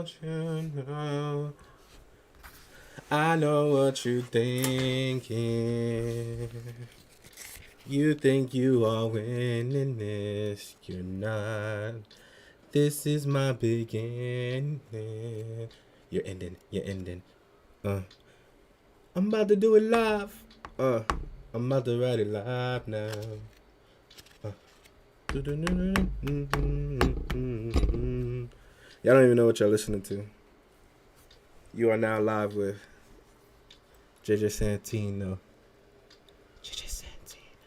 want you to know. I know what you're thinking. You think you are winning this. You're not. This is my beginning. You're ending. You're ending. Uh, I'm about to do it live. I'm about to write it live now. Y'all don't even know what y'all listening to. You are now live with JJ Santino. JJ Santino.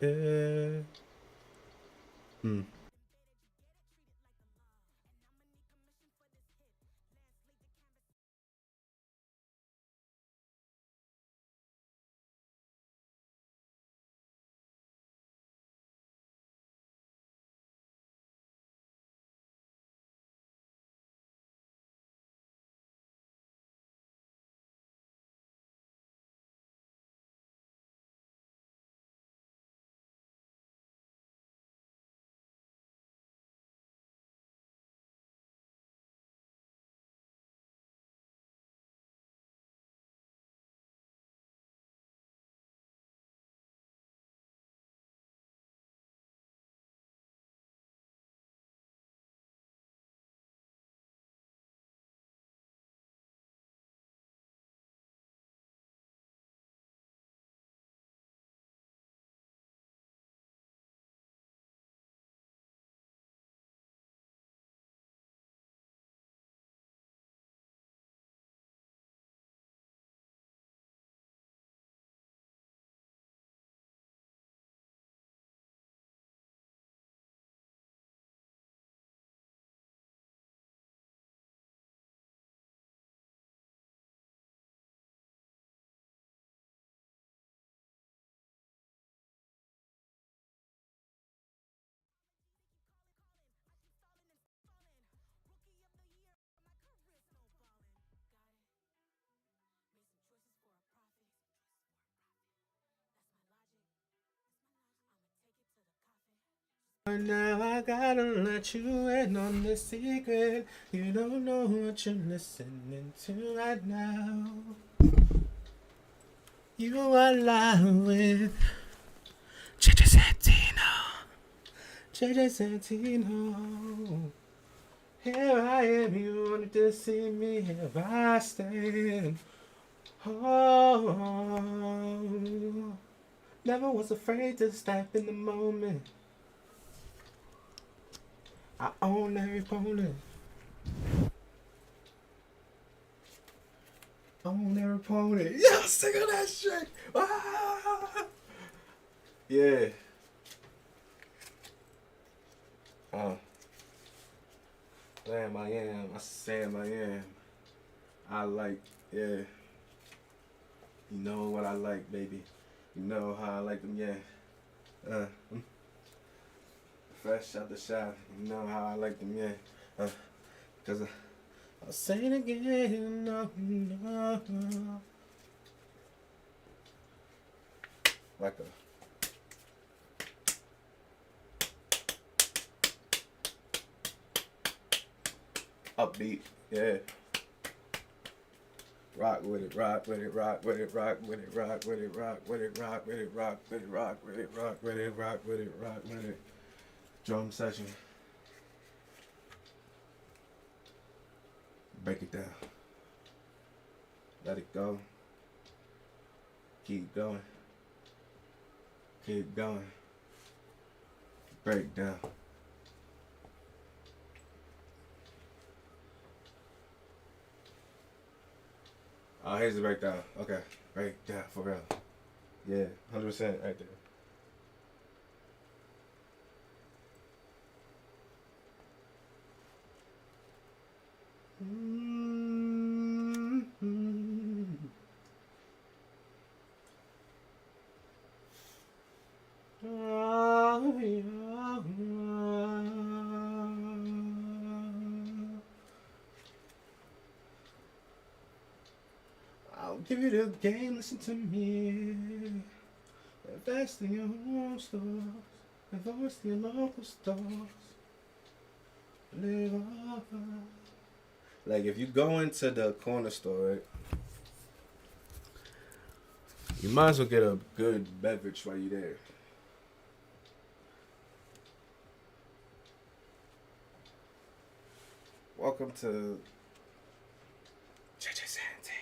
Yeah. Now I gotta let you in on the secret. You don't know what you're listening to right now. You are live with JJ Santino. JJ Santino. Here I am, you wanted to see me, here I stand. Oh, never was afraid to step in the moment. I own every opponent. Own every opponent. Yeah, sing on that shit. Ah! Yeah. Uh, Damn, I am. I Sam, I am. I like, yeah. You know what I like, baby. You know how I like them, yeah. Uh, Fresh out the shop. You know how I like them, yeah. Cause I'll say it again. No, no. Like a upbeat, yeah. Rock with it, rock with it, rock with it, rock with it, rock with it, rock with it, rock with it, rock with it, rock with it, rock with it, rock with it, rock with it. Drum session. Break it down. Let it go. Keep going. Keep going. Break down. Oh, here's the breakdown. Okay. Breakdown for real. Yeah, 100% right there. I'll give you the game, listen to me. Invest in your own stores. Invest in your local stores. Live off like if you go into the corner store, right, you might as well get a good beverage while you're there. Welcome to Church of Santana.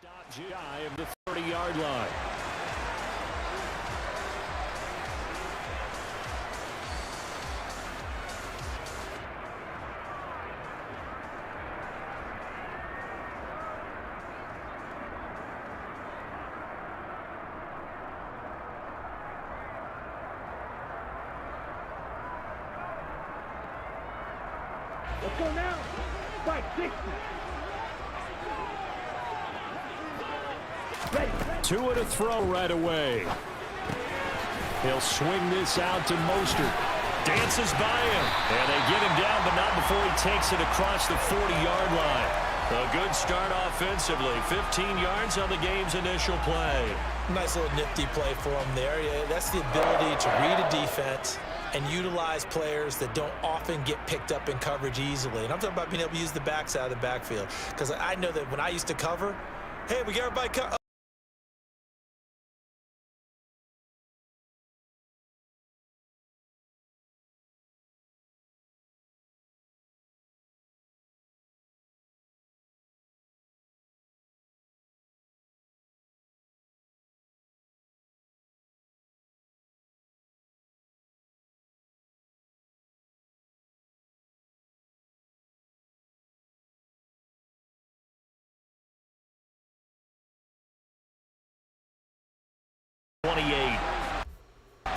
Stop shy of the 30-yard line. Let's go now. 560. Ready. Two to throw right away. He'll swing this out to Mostert. Dances by him. And they get him down, but not before he takes it across the 40-yard line. A good start offensively. 15 yards on the game's initial play. Nice little nifty play for him there. Yeah, that's the ability to read a defense and utilize players that don't often get picked up in coverage easily. And I'm talking about being able to use the backs out of the backfield. Because I know that when I used to cover, hey, we got everybody covered.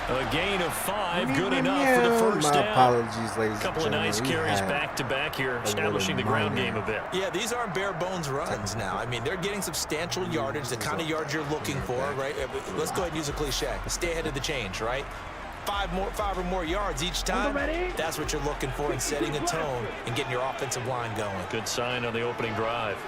A gain of 5, good enough for the first down. Apologies, ladies and Couple of nice carries back-to-back here, establishing the ground game a bit. Yeah, these aren't bare-bones runs now. I mean, they're getting substantial yardage, the kind of yards you're looking for, right? Let's go ahead and use a cliche. Stay ahead of the change, right? Five or more yards each time. That's what you're looking for in setting a tone and getting your offensive line going. Good sign on the opening drive.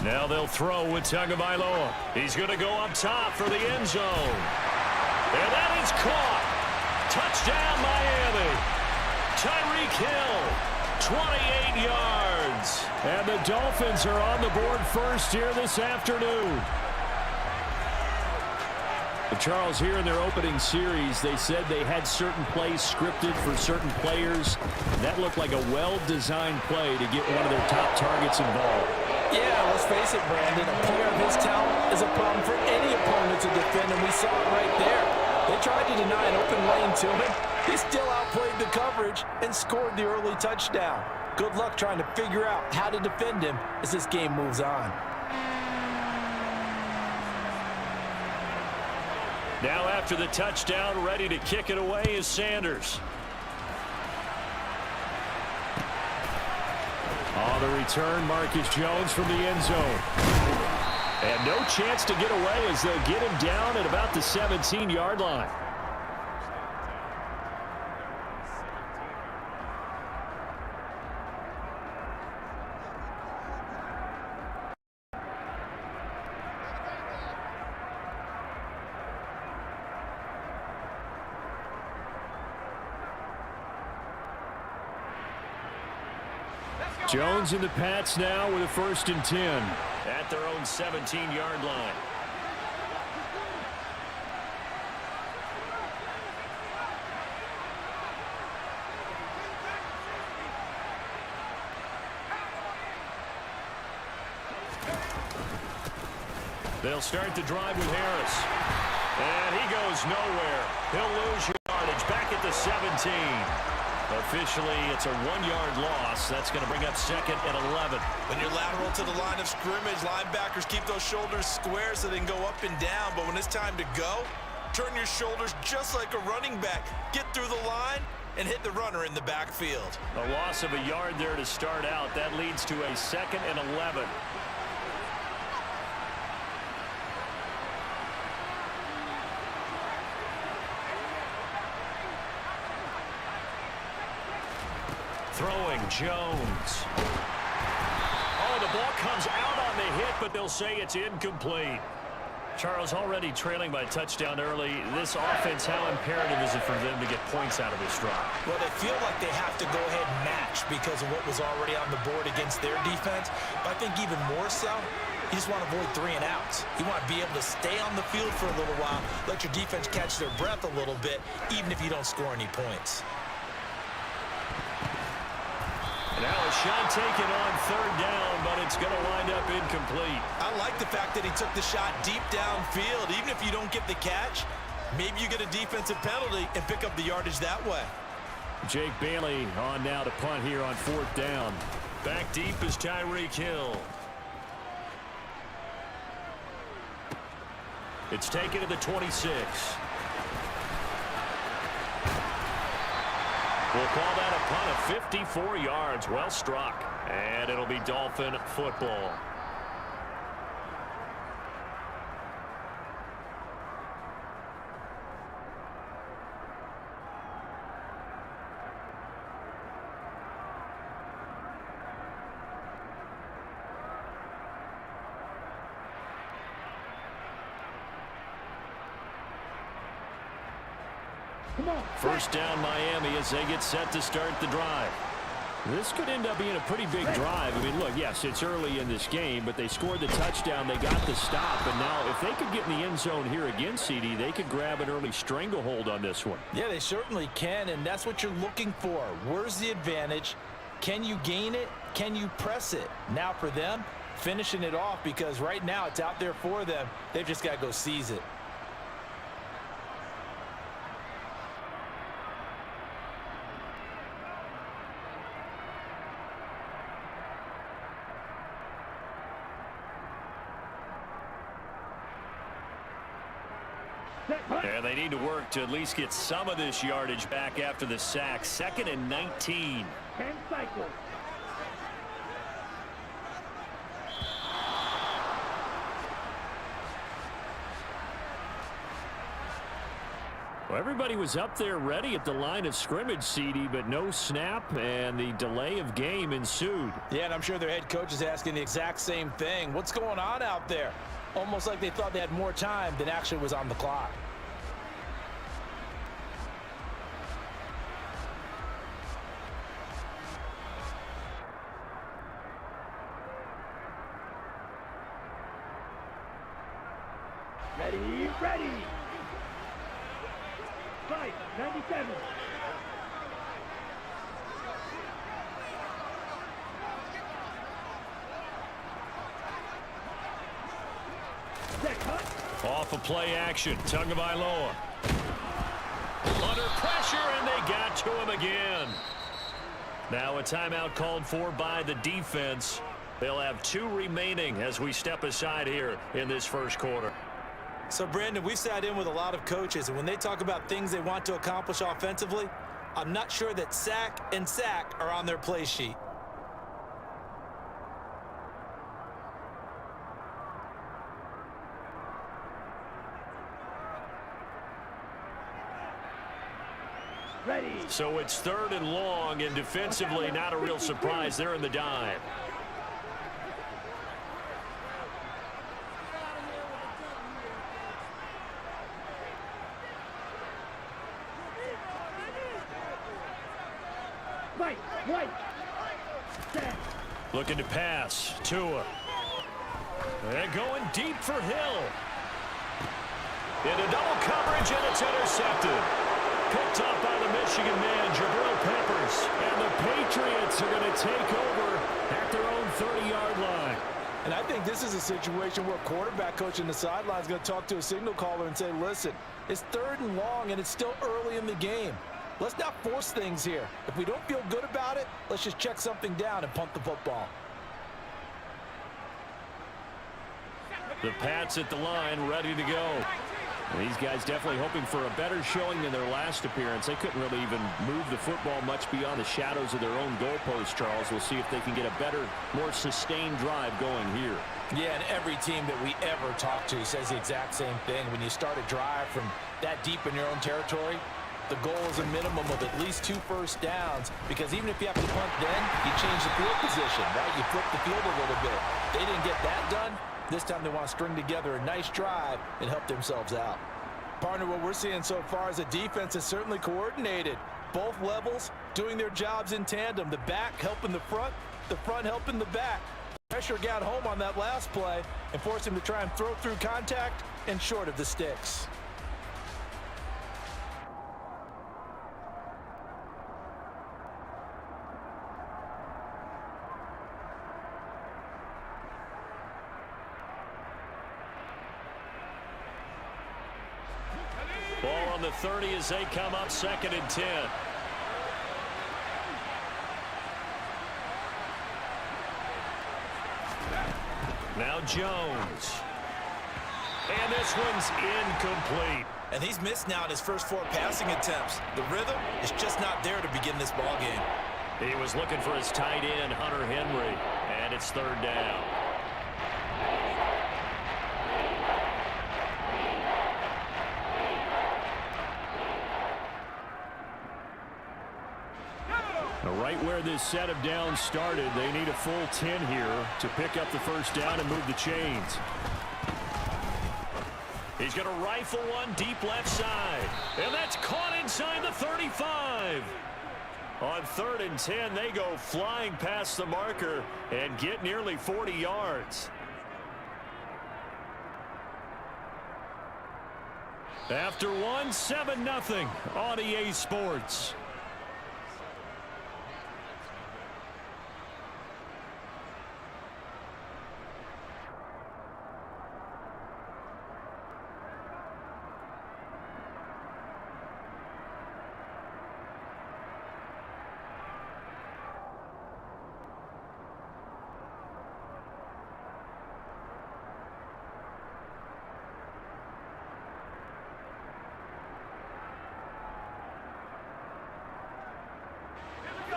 Now they'll throw with Tagovailoa. He's going to go up top for the end zone. And that is caught. Touchdown, Miami. Tyreek Hill, 28 yards. And the Dolphins are on the board first here this afternoon. Charles, here in their opening series, they said they had certain plays scripted for certain players. That looked like a well-designed play to get one of their top targets involved. Yeah, let's face it, Brandon. A player of his talent is a problem for any opponent to defend, and we saw it right there. They tried to deny an open lane to him. He still outplayed the coverage and scored the early touchdown. Good luck trying to figure out how to defend him as this game moves on. Now after the touchdown, ready to kick it away is Sanders. On the return, Marcus Jones from the end zone. And no chance to get away as they'll get him down at about the 17-yard line. Jones and the Pats now with a 1st and 10 at their own 17-yard line. They'll start the drive with Harris. And he goes nowhere. He'll lose yardage back at the 17. Officially, it's a 1-yard loss. That's going to bring up 2nd and 11. When you're lateral to the line of scrimmage, linebackers keep those shoulders square so they can go up and down. But when it's time to go, turn your shoulders just like a running back. Get through the line and hit the runner in the backfield. A loss of a yard there to start out. That leads to a 2nd and 11. Throwing Jones. Oh, the ball comes out on the hit, but they'll say it's incomplete. Charles, already trailing by a touchdown early. This offense, how imperative is it for them to get points out of this drive? Well, they feel like they have to go ahead and match because of what was already on the board against their defense. But I think even more so, you just want to avoid 3 and outs. You want to be able to stay on the field for a little while, let your defense catch their breath a little bit, even if you don't score any points. And now a shot taken on third down, but it's going to wind up incomplete. I like the fact that he took the shot deep downfield. Even if you don't get the catch, maybe you get a defensive penalty and pick up the yardage that way. Jake Bailey on now to punt here on fourth down. Back deep is Tyreek Hill. It's taken to the 26. We'll call that a punt of 54 yards. Well struck. And it'll be Dolphin football. First down Miami as they get set to start the drive. This could end up being a pretty big drive. I mean, look, yes, it's early in this game, but they scored the touchdown. They got the stop, and now if they could get in the end zone here again, CD, they could grab an early stranglehold on this one. Yeah, they certainly can, and that's what you're looking for. Where's the advantage? Can you gain it? Can you press it? Now for them, finishing it off, because right now it's out there for them. They've just got to go seize it. And they need to work to at least get some of this yardage back after the sack. 2nd and 19. 10 cycles. Well, everybody was up there ready at the line of scrimmage, CD, but no snap, and the delay of game ensued. Yeah, and I'm sure their head coach is asking the exact same thing. What's going on out there? Almost like they thought they had more time than actually was on the clock. Ready, ready. Fight, 97. Off of play action, Tagovailoa. Under pressure, and they got to him again. Now a timeout called for by the defense. They'll have 2 remaining as we step aside here in this first quarter. So, Brandon, we've sat in with a lot of coaches, and when they talk about things they want to accomplish offensively, I'm not sure that sack and sack are on their play sheet. Ready. So it's 3rd and long, and defensively not a real surprise. They're in the dive. White. Looking to pass. Tua. And going deep for Hill. Into double coverage, and it's intercepted. Picked up by the Michigan man, Jabril Peppers. And the Patriots are going to take over at their own 30-yard line. And I think this is a situation where quarterback coach in the sideline is going to talk to a signal caller and say, listen, it's 3rd and long, and it's still early in the game. Let's not force things here. If we don't feel good about it, let's just check something down and punt the football. The Pats at the line, ready to go. And these guys definitely hoping for a better showing than their last appearance. They couldn't really even move the football much beyond the shadows of their own goalpost, Charles. We'll see if they can get a better, more sustained drive going here. Yeah, and every team that we ever talk to says the exact same thing. When you start a drive from that deep in your own territory, the goal is a minimum of at least 2 first downs, because even if you have to punt then, you change the field position, right? You flip the field a little bit. They didn't get that done. This time they want to string together a nice drive and help themselves out. Partner, what we're seeing so far is a defense is certainly coordinated. Both levels doing their jobs in tandem. The back helping the front helping the back. Pressure got home on that last play and forced him to try and throw through contact and short of the sticks. on the 30 as they come up 2nd and 10. Now Jones. And this one's incomplete. And he's missed now in his first 4 passing attempts. The rhythm is just not there to begin this ball game. He was looking for his tight end, Hunter Henry, and it's 3rd down. Right where this set of downs started, they need a full 10 here to pick up the 1st down and move the chains. He's going to rifle one deep left side. And that's caught inside the 35. On 3rd and 10, they go flying past the marker and get nearly 40 yards. After one, 7-0 on EA Sports.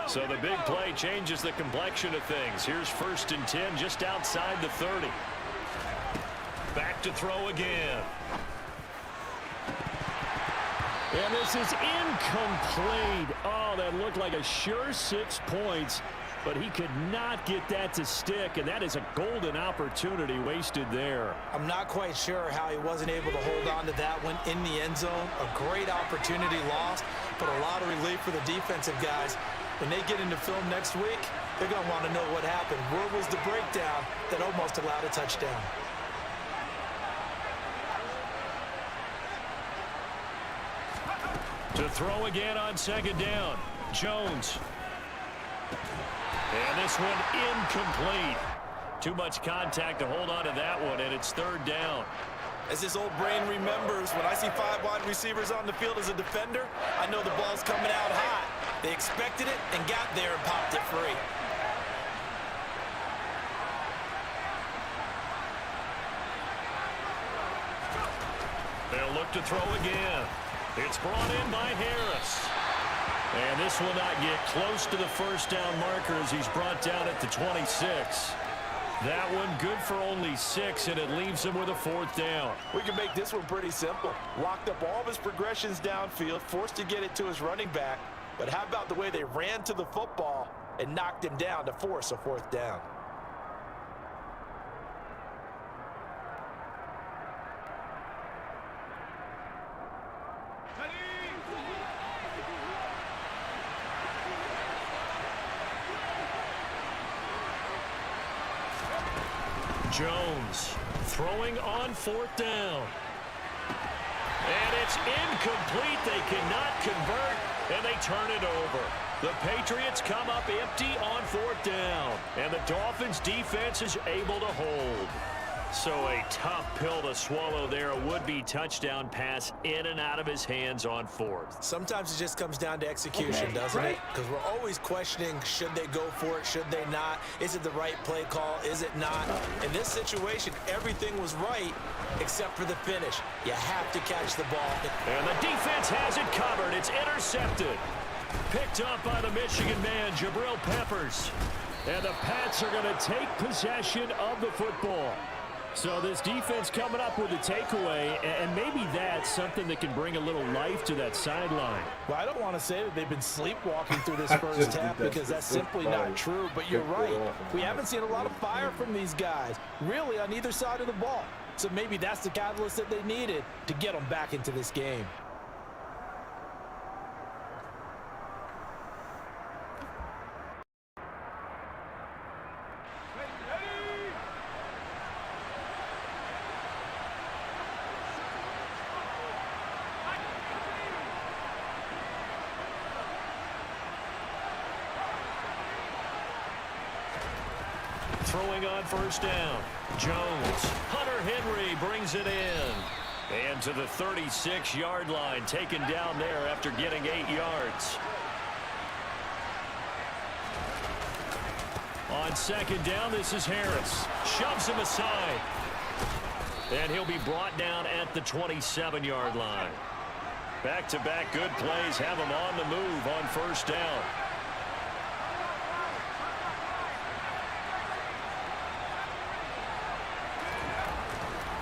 So the big play changes the complexion of things. Here's 1st and 10 just outside the 30. Back to throw again. And this is incomplete. Oh, that looked like a sure 6 points, but he could not get that to stick, and that is a golden opportunity wasted there. I'm not quite sure how he wasn't able to hold on to that one in the end zone. A great opportunity lost, but a lot of relief for the defensive guys. When they get into film next week, they're going to want to know what happened. Where was the breakdown that almost allowed a touchdown? To throw again on 2nd down. Jones. And this one incomplete. Too much contact to hold on to that one, and it's 3rd down. As his old brain remembers, when I see 5 wide receivers on the field as a defender, I know the ball's coming out hot. They expected it and got there and popped it free. They'll look to throw again. It's brought in by Harris. And this will not get close to the 1st down marker as he's brought down at the 26. That one good for only 6, and it leaves him with a 4th down. We can make this one pretty simple. Locked up all of his progressions downfield, forced to get it to his running back. But how about the way they ran to the football and knocked him down to force a 4th down? Jones throwing on 4th down. And it's incomplete. They cannot convert, and they turn it over. The Patriots come up empty on 4th down, and the Dolphins' defense is able to hold. So a tough pill to swallow there. A would-be touchdown pass in and out of his hands on 4th. Sometimes it just comes down to execution, doesn't it? Because we're always questioning, should they go for it, should they not? Is it the right play call, is it not? In this situation, everything was right except for the finish. You have to catch the ball. And the defense has it covered. It's intercepted. Picked up by the Michigan man, Jabril Peppers. And the Pats are going to take possession of the football. So this defense coming up with a takeaway, and maybe that's something that can bring a little life to that sideline. Well, I don't want to say that they've been sleepwalking through this first half because that's simply not true, but you're right. We haven't seen a lot of fire from these guys, really on either side of the ball. So maybe that's the catalyst that they needed to get them back into this game. Throwing on 1st down. Jones. Hunter Henry brings it in. And to the 36-yard line, taken down there after getting 8 yards. On second down, this is Harris. Shoves him aside. And he'll be brought down at the 27-yard line. Back-to-back good plays have him on the move on first down.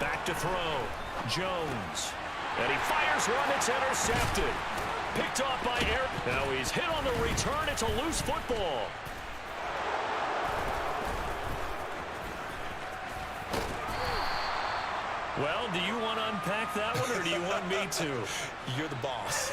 Back to throw. Jones. And he fires one that's intercepted. Picked off by Eric. Now he's hit on the return. It's a loose football. Well, do you want to unpack that one, or do you want me to? You're the boss.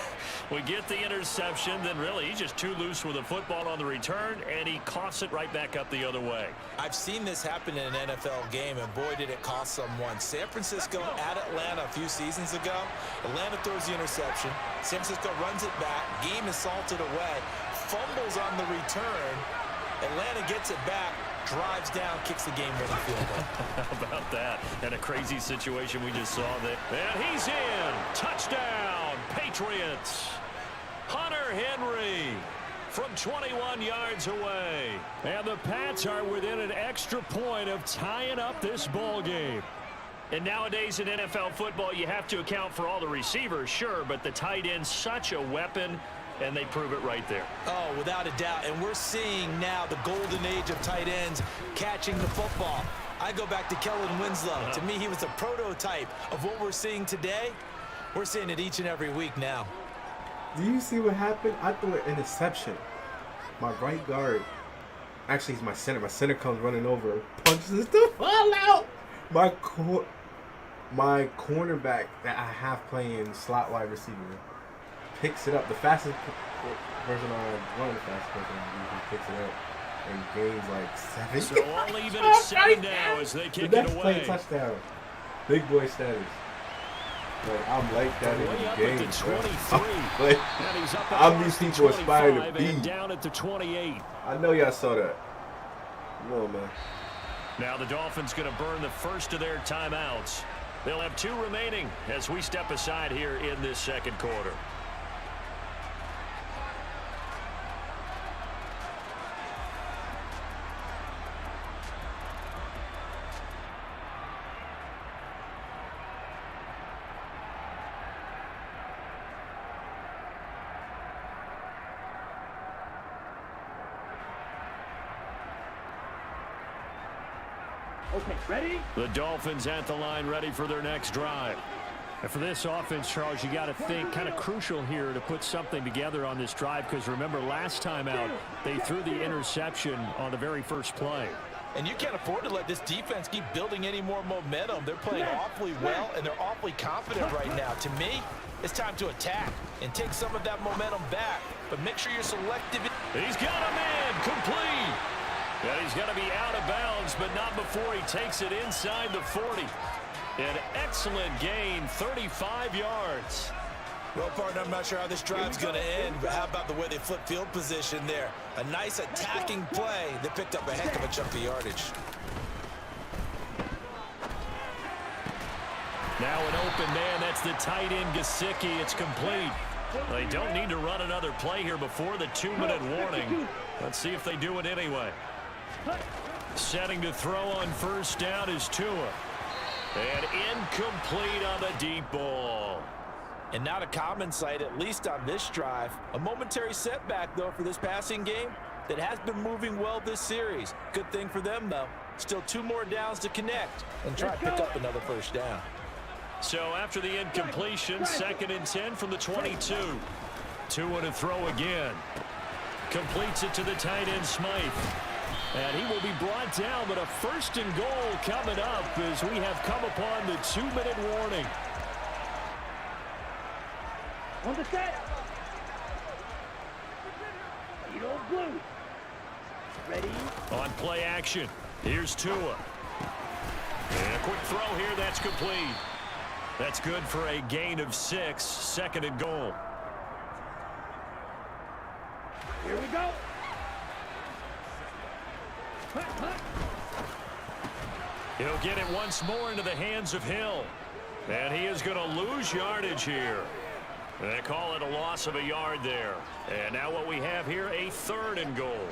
We get the interception, then really he's just too loose with the football on the return, and he coughs it right back up the other way. I've seen this happen in an NFL game, and boy, did it cost someone. San Francisco at Atlanta a few seasons ago. Atlanta throws the interception. San Francisco runs it back. Game is salted away. Fumbles on the return. Atlanta gets it back. Drives down, kicks the game-winning field goal. How about that? And a crazy situation we just saw there. And he's in. Touchdown, Patriots. Hunter Henry from 21 yards away. And the Pats are within an extra point of tying up this ball game. And nowadays in NFL football, you have to account for all the receivers, sure, but the tight end's such a weapon. And they prove it right there. Oh, without a doubt. And we're seeing now the golden age of tight ends catching the football. I go back to Kellen Winslow. To me, he was a prototype of what we're seeing today. We're seeing it each and every week now. Do you see what happened? I threw an interception. My right guard, actually he's my center. My center comes running over, punches the ball out. My cornerback that I have playing slot wide receiver picks it up. The fastest person on one of the fastest person on he picks it up and gains like 7. So all even at 7 now as they kick it away. Play touchdown. Big boy status. Like, I'm like that in the game. I'm these people aspiring to be. Down at the 28. I know y'all saw that. No, man. Now the Dolphins going to burn the first of their timeouts. They'll have 2 remaining as we step aside here in this second quarter. Okay, ready? The Dolphins at the line ready for their next drive. And for this offense, Charles, you got to think kind of crucial here to put something together on this drive because remember last time out they threw the interception on the very first play. And you can't afford to let this defense keep building any more momentum. They're playing awfully well, and they're awfully confident right now. To me, it's time to attack and take some of that momentum back. But make sure you're selective. He's got a man complete. And he's got to be out of bounds, but not before he takes it inside the 40. An excellent gain, 35 yards. Well, partner, I'm not sure how this drive's going to end, but how about the way they flip field position there? A nice attacking play that picked up a heck of a chunk of yardage. Now an open man, that's the tight end Gesicki. It's complete. They don't need to run another play here before the 2-minute warning. Let's see if they do it anyway. Setting to throw on first down is Tua. And incomplete on the deep ball. And not a common sight, at least on this drive. A momentary setback, though, for this passing game that has been moving well this series. Good thing for them, though. Still 2 more downs to connect and try to pick up another first down. So after the incompletion, 2nd and 10 from the 22. Tua to throw again. Completes it to the tight end Smythe. And he will be brought down, but a 1st and goal coming up as we have come upon the 2-minute warning. On the set. Lead old blue. Ready? On play action, here's Tua. And a quick throw here, that's complete. That's good for a gain of 6, 2nd and goal. Here we go. He'll get it once more into the hands of Hill. And he is going to lose yardage here. They call it a loss of a yard there. And now what we have here, a 3rd and goal.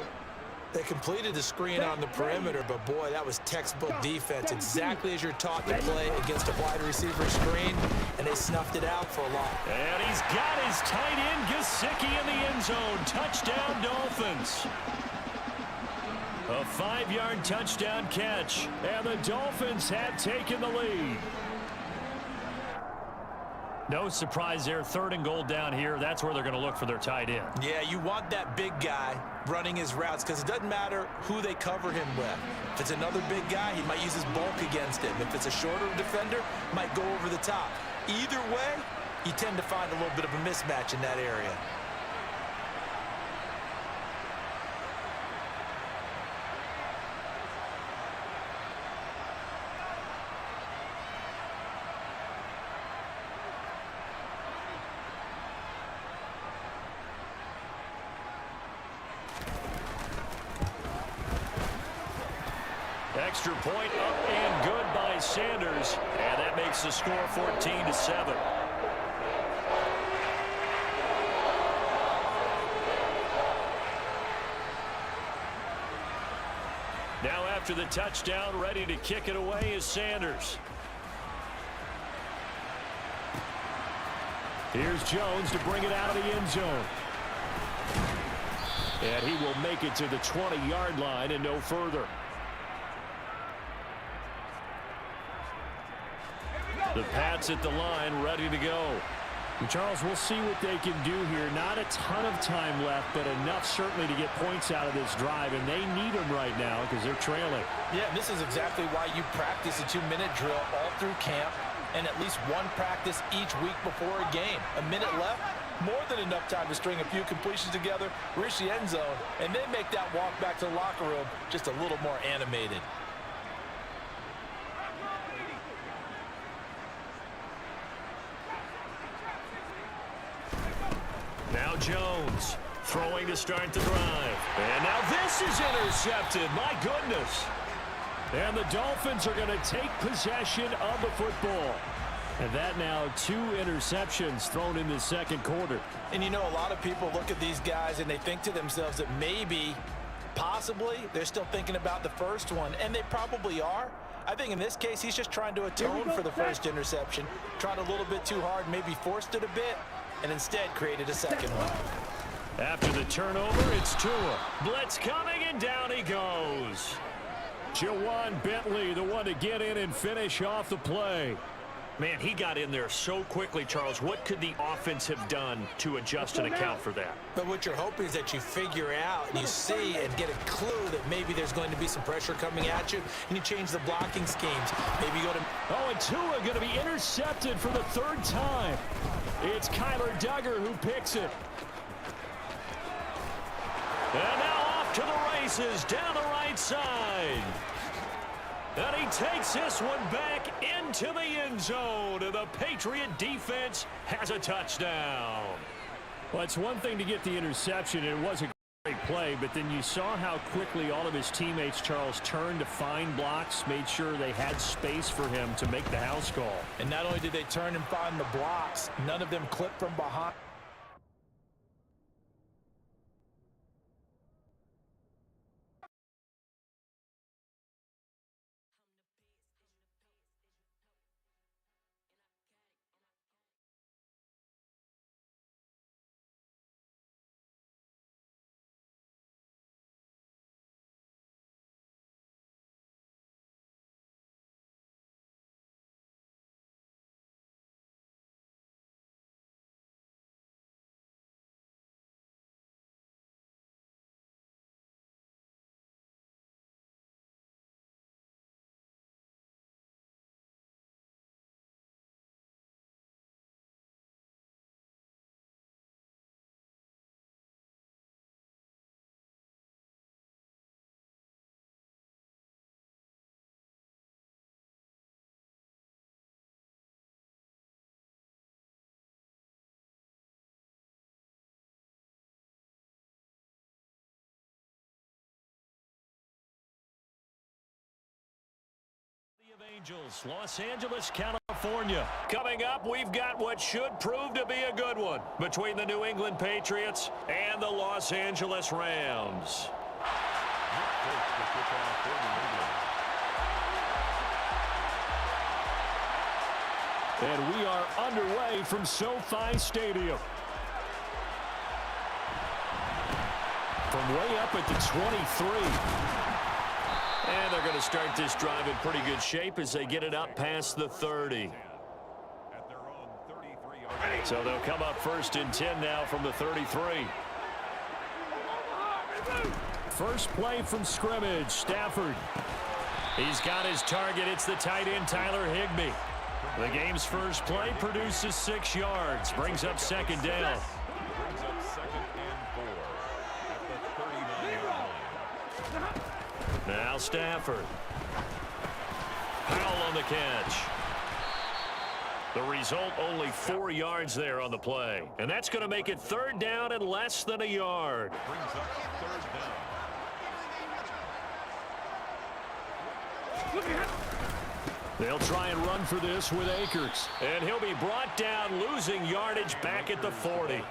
They completed the screen on the perimeter, but boy, that was textbook defense, exactly as you're taught to play against a wide receiver screen, and they snuffed it out for a lot. And he's got his tight end, Gesicki, in the end zone. Touchdown, Dolphins. A 5-yard touchdown catch, and the Dolphins have taken the lead. No surprise there, 3rd and goal down here. That's where they're going to look for their tight end. Yeah, you want that big guy running his routes because it doesn't matter who they cover him with. If it's another big guy, he might use his bulk against him. If it's a shorter defender, might go over the top. Either way, you tend to find a little bit of a mismatch in that area. Extra point up and good by Sanders. And that makes the score 14-7. Now after the touchdown, ready to kick it away is Sanders. Here's Jones to bring it out of the end zone. And he will make it to the 20-yard line and no further. The Pats at the line, ready to go. And Charles, we'll see what they can do here. Not a ton of time left, but enough certainly to get points out of this drive, and they need them right now because they're trailing. Yeah, and this is exactly why you practice a 2-minute drill all through camp and at least one practice each week before a game. A minute left, more than enough time to string a few completions together, reach the end zone, and then make that walk back to the locker room just a little more animated. Now Jones throwing to start the drive. And now this is intercepted. My goodness. And the Dolphins are going to take possession of the football. And that now 2 interceptions thrown in the second quarter. And you know, a lot of people look at these guys and they think to themselves that maybe, possibly, they're still thinking about the first one. And they probably are. I think in this case, he's just trying to atone for the first interception. Tried a little bit too hard, maybe forced it a bit, and instead created a second one. After the turnover, it's Tua. Blitz coming, and down he goes. Jawan Bentley, the one to get in and finish off the play. Man, he got in there so quickly, Charles. What could the offense have done to adjust and account for that? But what you're hoping is that you figure out and you see and get a clue that maybe there's going to be some pressure coming at you, and you change the blocking schemes. Maybe you go to... Oh, and Tua going to be intercepted for the 3rd time. It's Kyler Duggar who picks it. And now off to the races down the right side. And he takes this one back into the end zone. And the Patriot defense has a touchdown. Well, it's one thing to get the interception. It was a great play, but then you saw how quickly all of his teammates, Charles, turned to find blocks, made sure they had space for him to make the house call. And not only did they turn and find the blocks, none of them clipped from behind. Angels, Los Angeles, California. California. Coming up, we've got what should prove to be a good one between the New England Patriots and the Los Angeles Rams. And we are underway from SoFi Stadium. From way up at the 23. And they're going to start this drive in pretty good shape as they get it up past the 30. So they'll come up first and 10 now from the 33. First play from scrimmage, Stafford. He's got his target. It's the tight end, Tyler Higbee. The game's first play produces 6 yards, brings up second down. Now Stafford. Powell on the catch. The result, only 4 yards there on the play. And that's going to make it third down and less than a yard. They'll try and run for this with Akers. And he'll be brought down, losing yardage back at the 40.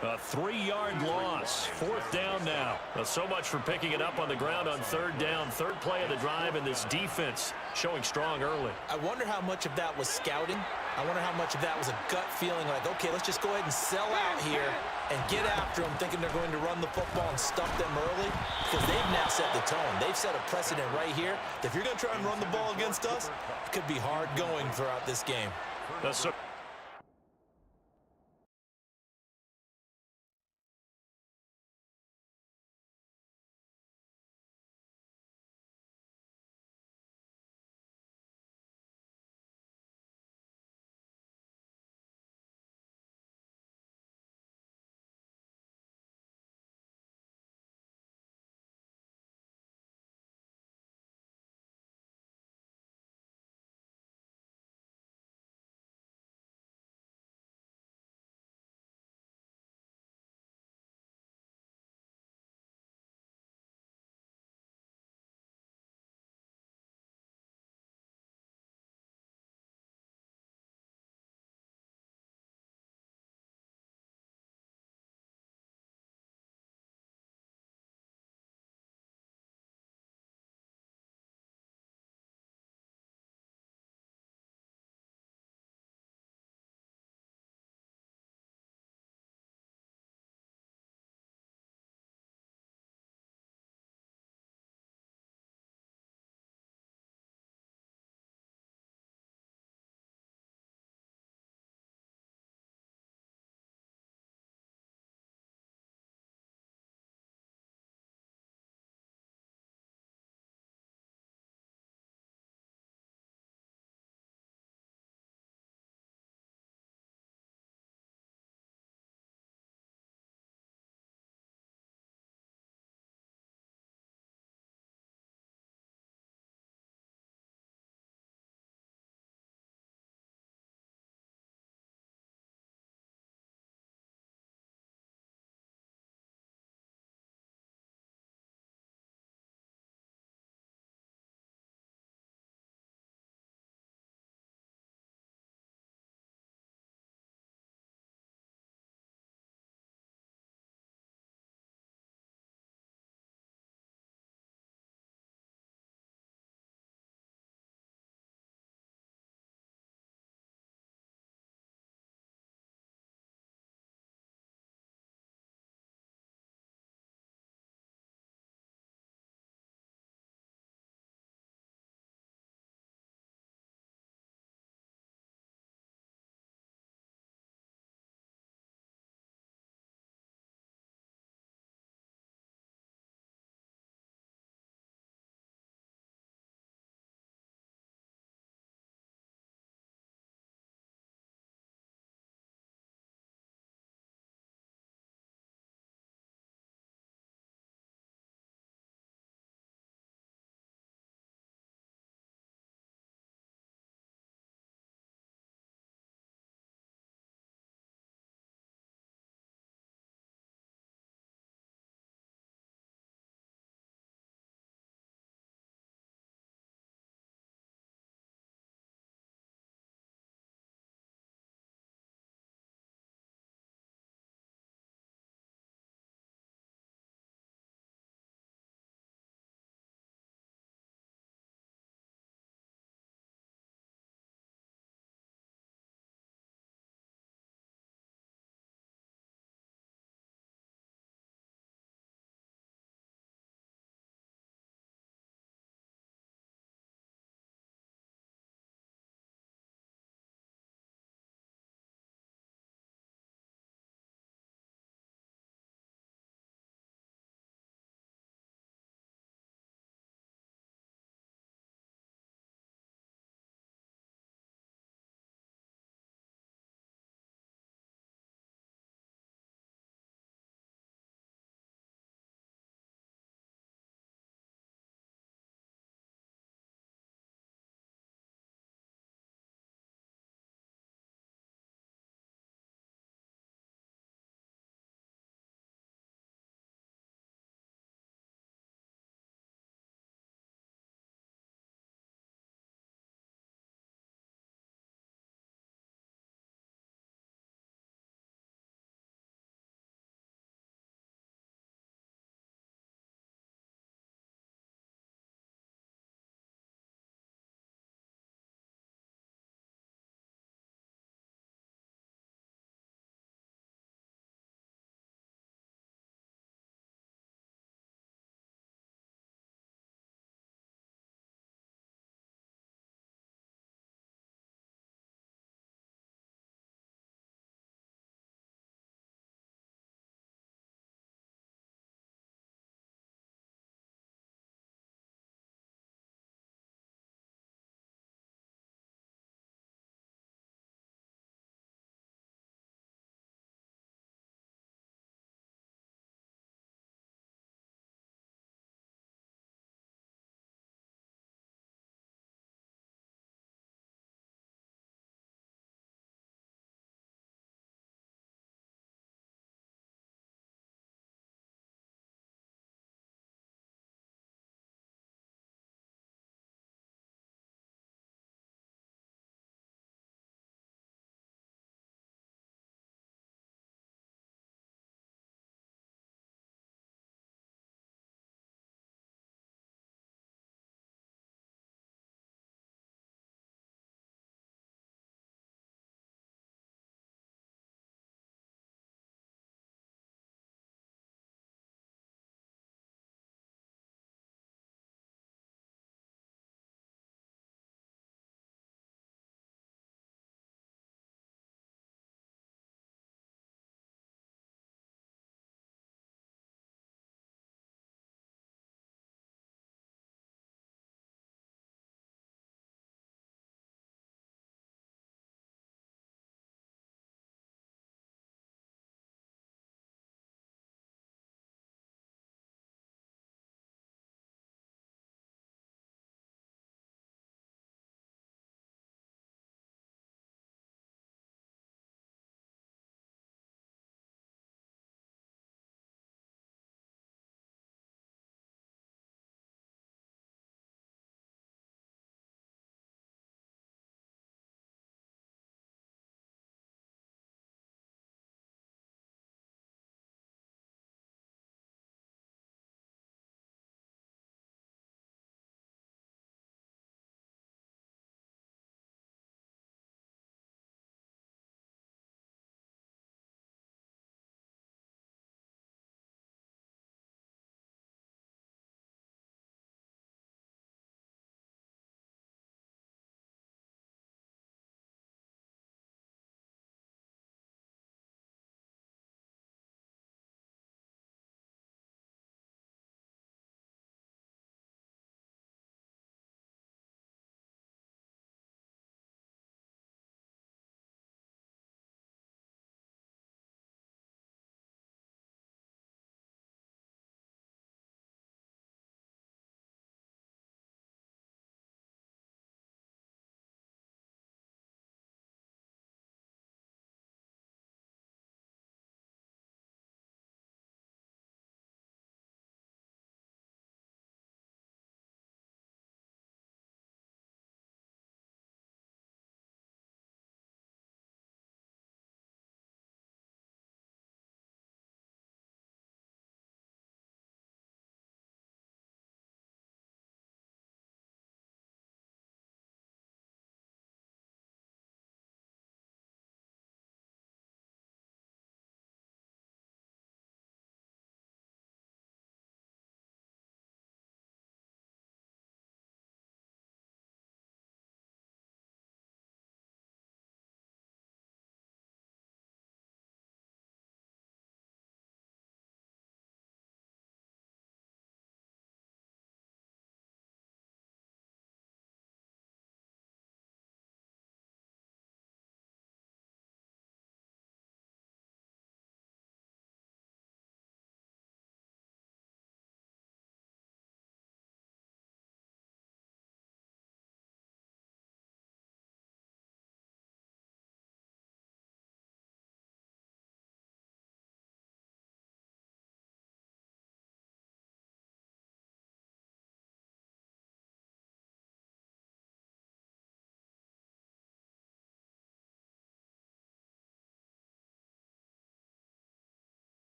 A 3-yard loss. Fourth down now. Well, so much for picking it up on the ground on third down. Third play of the drive, and this defense showing strong early. I wonder how much of that was scouting. I wonder how much of that was a gut feeling like, okay, let's just go ahead and sell out here and get after them, thinking they're going to run the football and stuff them early, because they've now set the tone. They've set a precedent right here. If you're going to try and run the ball against us, it could be hard going throughout this game.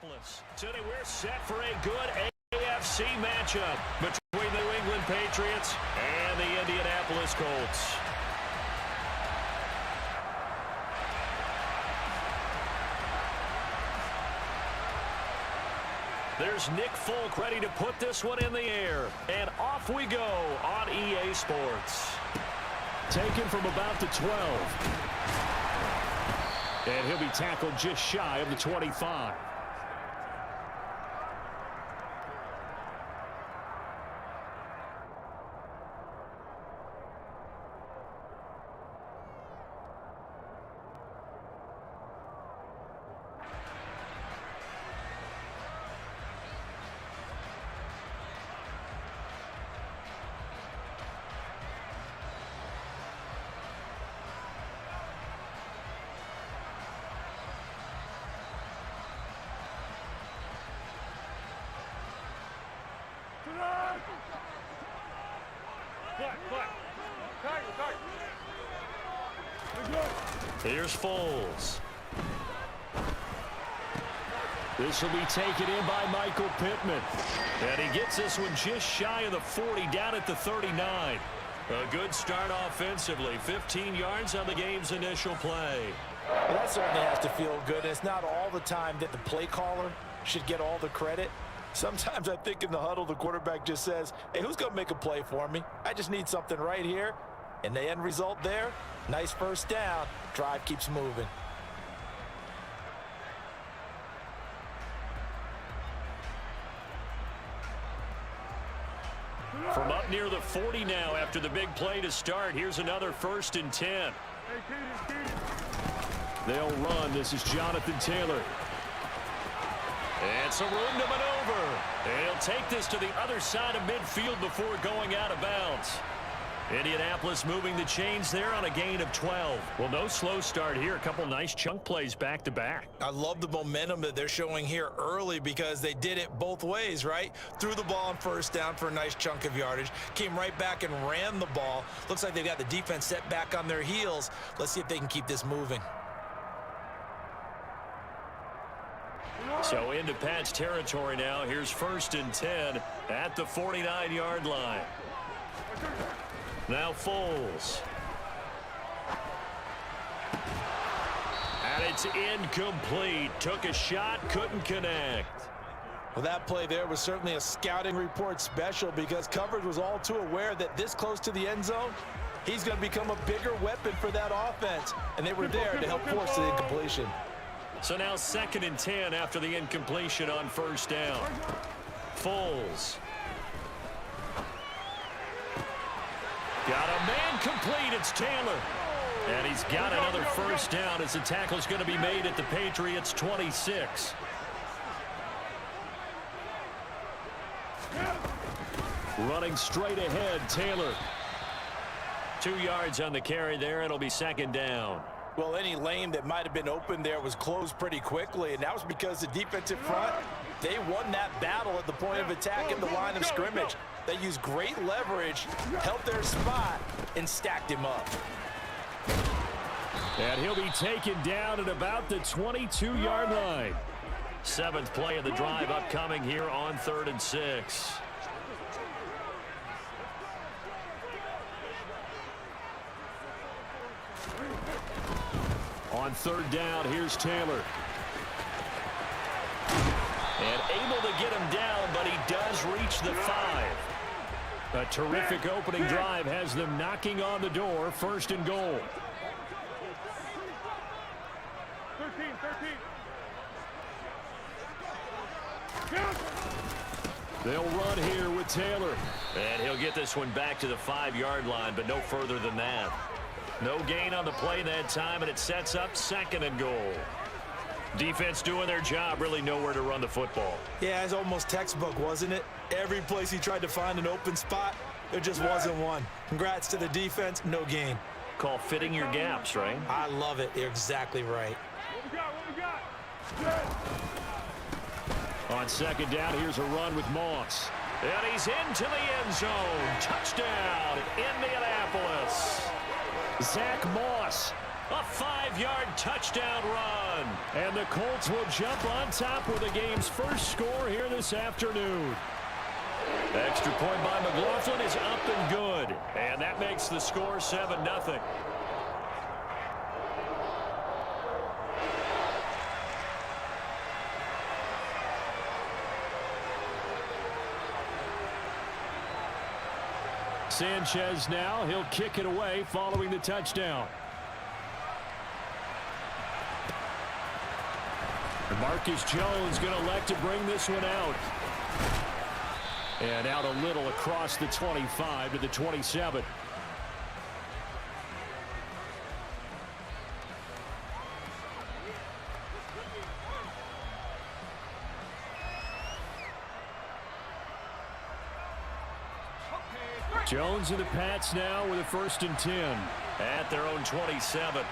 Indianapolis. Today we're set for a good AFC matchup between the New England Patriots and the Indianapolis Colts. There's Nick Folk ready to put this one in the air. And off we go on EA Sports. Taken from about the 12. And he'll be tackled just shy of the 25. Here's Foles. This will be taken in by Michael Pittman. And he gets this one just shy of the 40, down at the 39. A good start offensively. 15 yards on the game's initial play. Well, that certainly has to feel good. It's not all the time that the play caller should get all the credit. Sometimes I think in the huddle, the quarterback just says, hey, who's going to make a play for me? I just need something right here. And the end result there, nice first down. Drive keeps moving. From up near the 40 now after the big play to start. Here's another 1st and 10. They'll run. This is Jonathan Taylor. And some room to maneuver. And he'll take this to the other side of midfield before going out of bounds. Indianapolis moving the chains there on a gain of 12. Well, no slow start here. A couple nice chunk plays back-to-back. I love the momentum that they're showing here early because they did it both ways, right? Threw the ball on first down for a nice chunk of yardage. Came right back and ran the ball. Looks like they've got the defense set back on their heels. Let's see if they can keep this moving. So into Pat's territory now. Here's 1st and 10 at the 49-yard line. Now Foles. And it's incomplete. Took a shot, couldn't connect. Well, that play there was certainly a scouting report special because coverage was all too aware that this close to the end zone, he's going to become a bigger weapon for that offense. And they were there to help force the incompletion. So now 2nd and 10 after the incompletion on first down. Foles. Got a man complete. It's Taylor. And he's got another first down as the tackle's going to be made at the Patriots' 26. Running straight ahead, Taylor. 2 yards on the carry there. It'll be 2nd down. Well, any lane that might have been open there was closed pretty quickly, and that was because the defensive front, they won that battle at the point of attack at the line of scrimmage. They used great leverage, held their spot, and stacked him up. And he'll be taken down at about the 22-yard line. 7th play of the drive upcoming here on 3rd and 6. On 3rd down, here's Taylor. And able to get him down, but he does reach the 5. A terrific opening drive has them knocking on the door. 1st and goal. 13. They'll run here with Taylor. And he'll get this one back to the 5-yard line, but no further than that. No gain on the play that time, and it sets up 2nd and goal. Defense doing their job, really nowhere to run the football. Yeah, it's almost textbook, wasn't it? Every place he tried to find an open spot, there just wasn't one. Congrats to the defense, no gain. Call fitting your gaps, right? I love it. You're exactly right. What we got? On 2nd down, here's a run with Moss. And he's into the end zone. Touchdown, Indianapolis. Zach Moss A 5-yard touchdown run. And the Colts will jump on top with the game's first score here this afternoon. Extra point by McLaughlin is up and good. And that makes the score 7-0. Sanchez now, he'll kick it away following the touchdown. And Marcus Jones going to elect to bring this one out. And out a little across the 25 to the 27. Jones and the Pats now with a 1st and 10 at their own 27.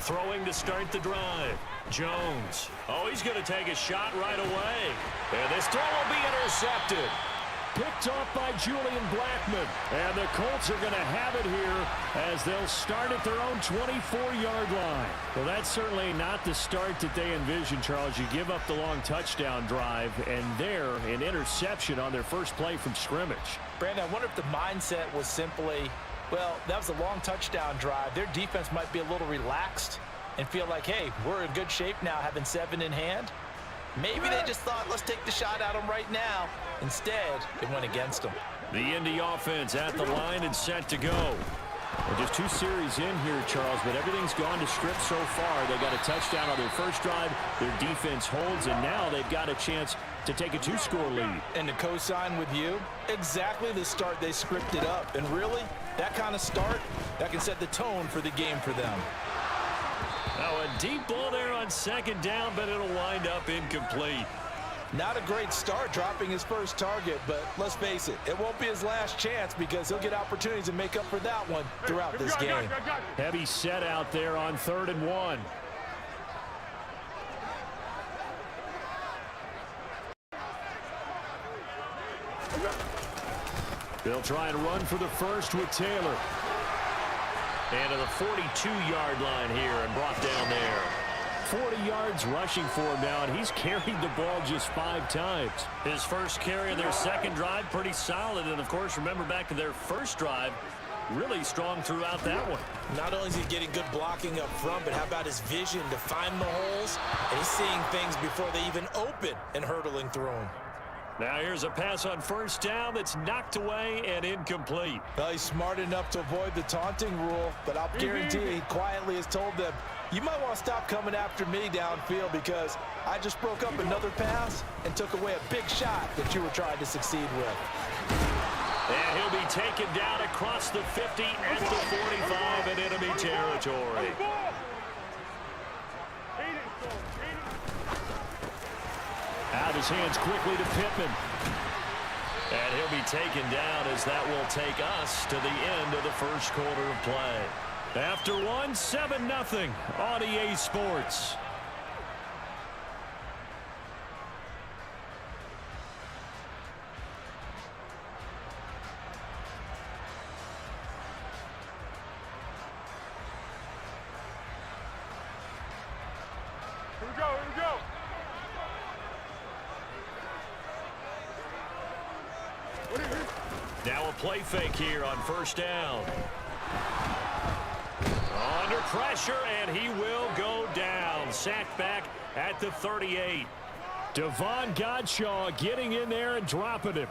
Throwing to start the drive. Jones. Oh, he's going to take a shot right away. And this throw will be intercepted. Picked off by Julian Blackmon. And the Colts are going to have it here as they'll start at their own 24-yard line. Well, that's certainly not the start that they envisioned, Charles. You give up the long touchdown drive, and there, an interception on their first play from scrimmage. Brandon, I wonder if the mindset was simply, well, that was a long touchdown drive. Their defense might be a little relaxed and feel like, hey, we're in good shape now having 7 in hand. Maybe they just thought, let's take the shot at them right now. Instead, it went against them. The Indy offense at the line and set to go. Well, just 2 series in here, Charles, but everything's gone to script so far. They got a touchdown on their first drive. Their defense holds, and now they've got a chance to take a 2-score lead. And to co-sign with you, exactly the start they scripted up. And really, that kind of start, that can set the tone for the game for them. Now a deep ball there on 2nd down, but it'll wind up incomplete. Not a great start dropping his first target, but let's face it, it won't be his last chance because he'll get opportunities to make up for that one throughout this game. Heavy set out there on 3rd and 1. They'll try and run for the first with Taylor. And to the 42-yard line here and brought down there. 40 yards rushing for him now, and he's carried the ball just 5 times. His first carry of their second drive, pretty solid. And, of course, remember back to their first drive, really strong throughout that one. Not only is he getting good blocking up front, but how about his vision to find the holes? And he's seeing things before they even open and hurtling through them. Now here's a pass on 1st down that's knocked away and incomplete. Well, he's smart enough to avoid the taunting rule, but I'll guarantee he quietly has told them, you might want to stop coming after me downfield because I just broke up another pass and took away a big shot that you were trying to succeed with. And he'll be taken down across the 50 at the 45 in enemy territory. Out of his hands quickly to Pittman. And he'll be taken down as that will take us to the end of the first quarter of play. After one, 7-0 on EA Sports. Here we go, here we go. Now a play fake here on 1st down. Under pressure, and he will go down. Sacked back at the 38. Devon Godshaw getting in there and dropping him.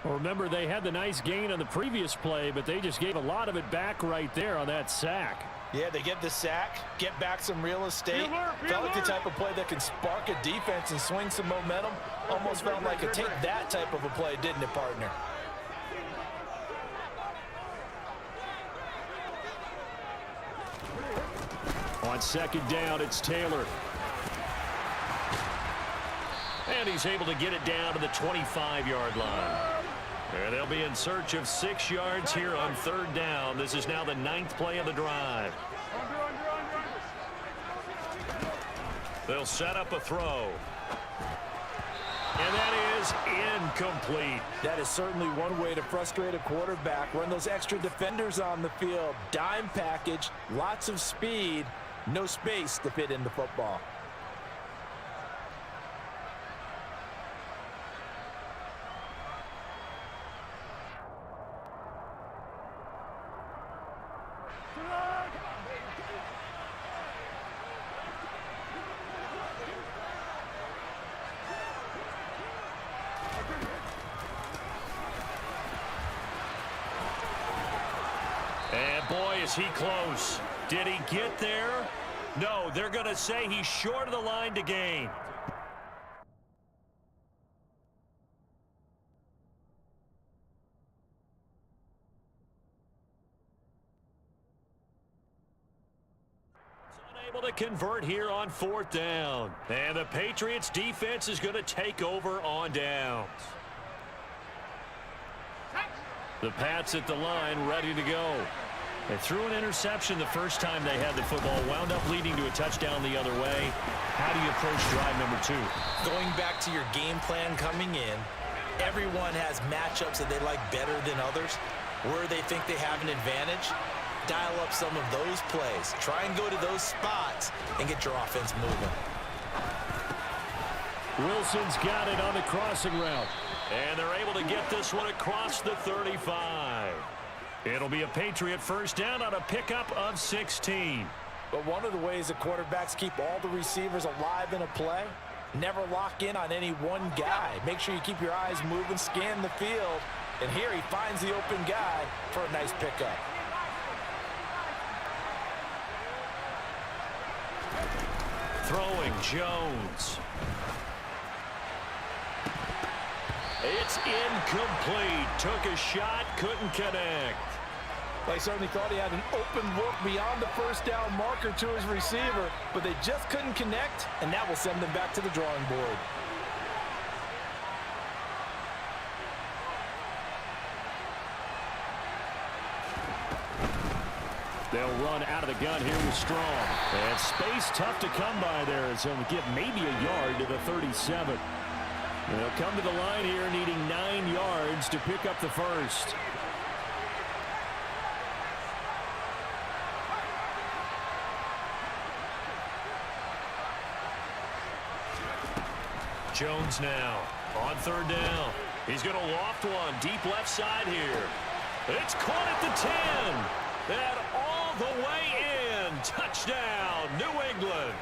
Well, remember, they had the nice gain on the previous play, but they just gave a lot of it back right there on that sack. Yeah, they get the sack, get back some real estate. Felt like the type of play that can spark a defense and swing some momentum. Almost felt like a take that type of a play, didn't it, partner? On 2nd down, it's Taylor. And he's able to get it down to the 25-yard line. And they'll be in search of 6 yards here on 3rd down. This is now the 9th play of the drive. They'll set up a throw. And that is incomplete. That is certainly one way to frustrate a quarterback. Run those extra defenders on the field. Dime package, lots of speed, no space to fit in the football. And boy, is he close. Did he get there? No, they're going to say he's short of the line to gain. Unable to convert here on 4th down. And the Patriots defense is going to take over on downs. The Pats at the line, ready to go. They threw an interception the first time they had the football, wound up leading to a touchdown the other way. How do you approach drive number 2? Going back to your game plan coming in, everyone has matchups that they like better than others. Where they think they have an advantage, dial up some of those plays. Try and go to those spots and get your offense moving. Wilson's got it on the crossing route. And they're able to get this one across the 35. It'll be a Patriot first down on a pickup of 16. But one of the ways that quarterbacks keep all the receivers alive in a play, never lock in on any one guy. Make sure you keep your eyes moving, scan the field. And here he finds the open guy for a nice pickup. Throwing Jones. It's incomplete. Took a shot, couldn't connect. They certainly thought he had an open look beyond the first down marker to his receiver, but they just couldn't connect, and that will send them back to the drawing board. They'll run out of the gun here with Strong. And space tough to come by there as they'll get maybe a yard to the 37. And they'll come to the line here needing 9 yards to pick up the first. Jones now on 3rd down. He's going to loft one deep left side here. It's caught at the 10. And all the way in. Touchdown, New England.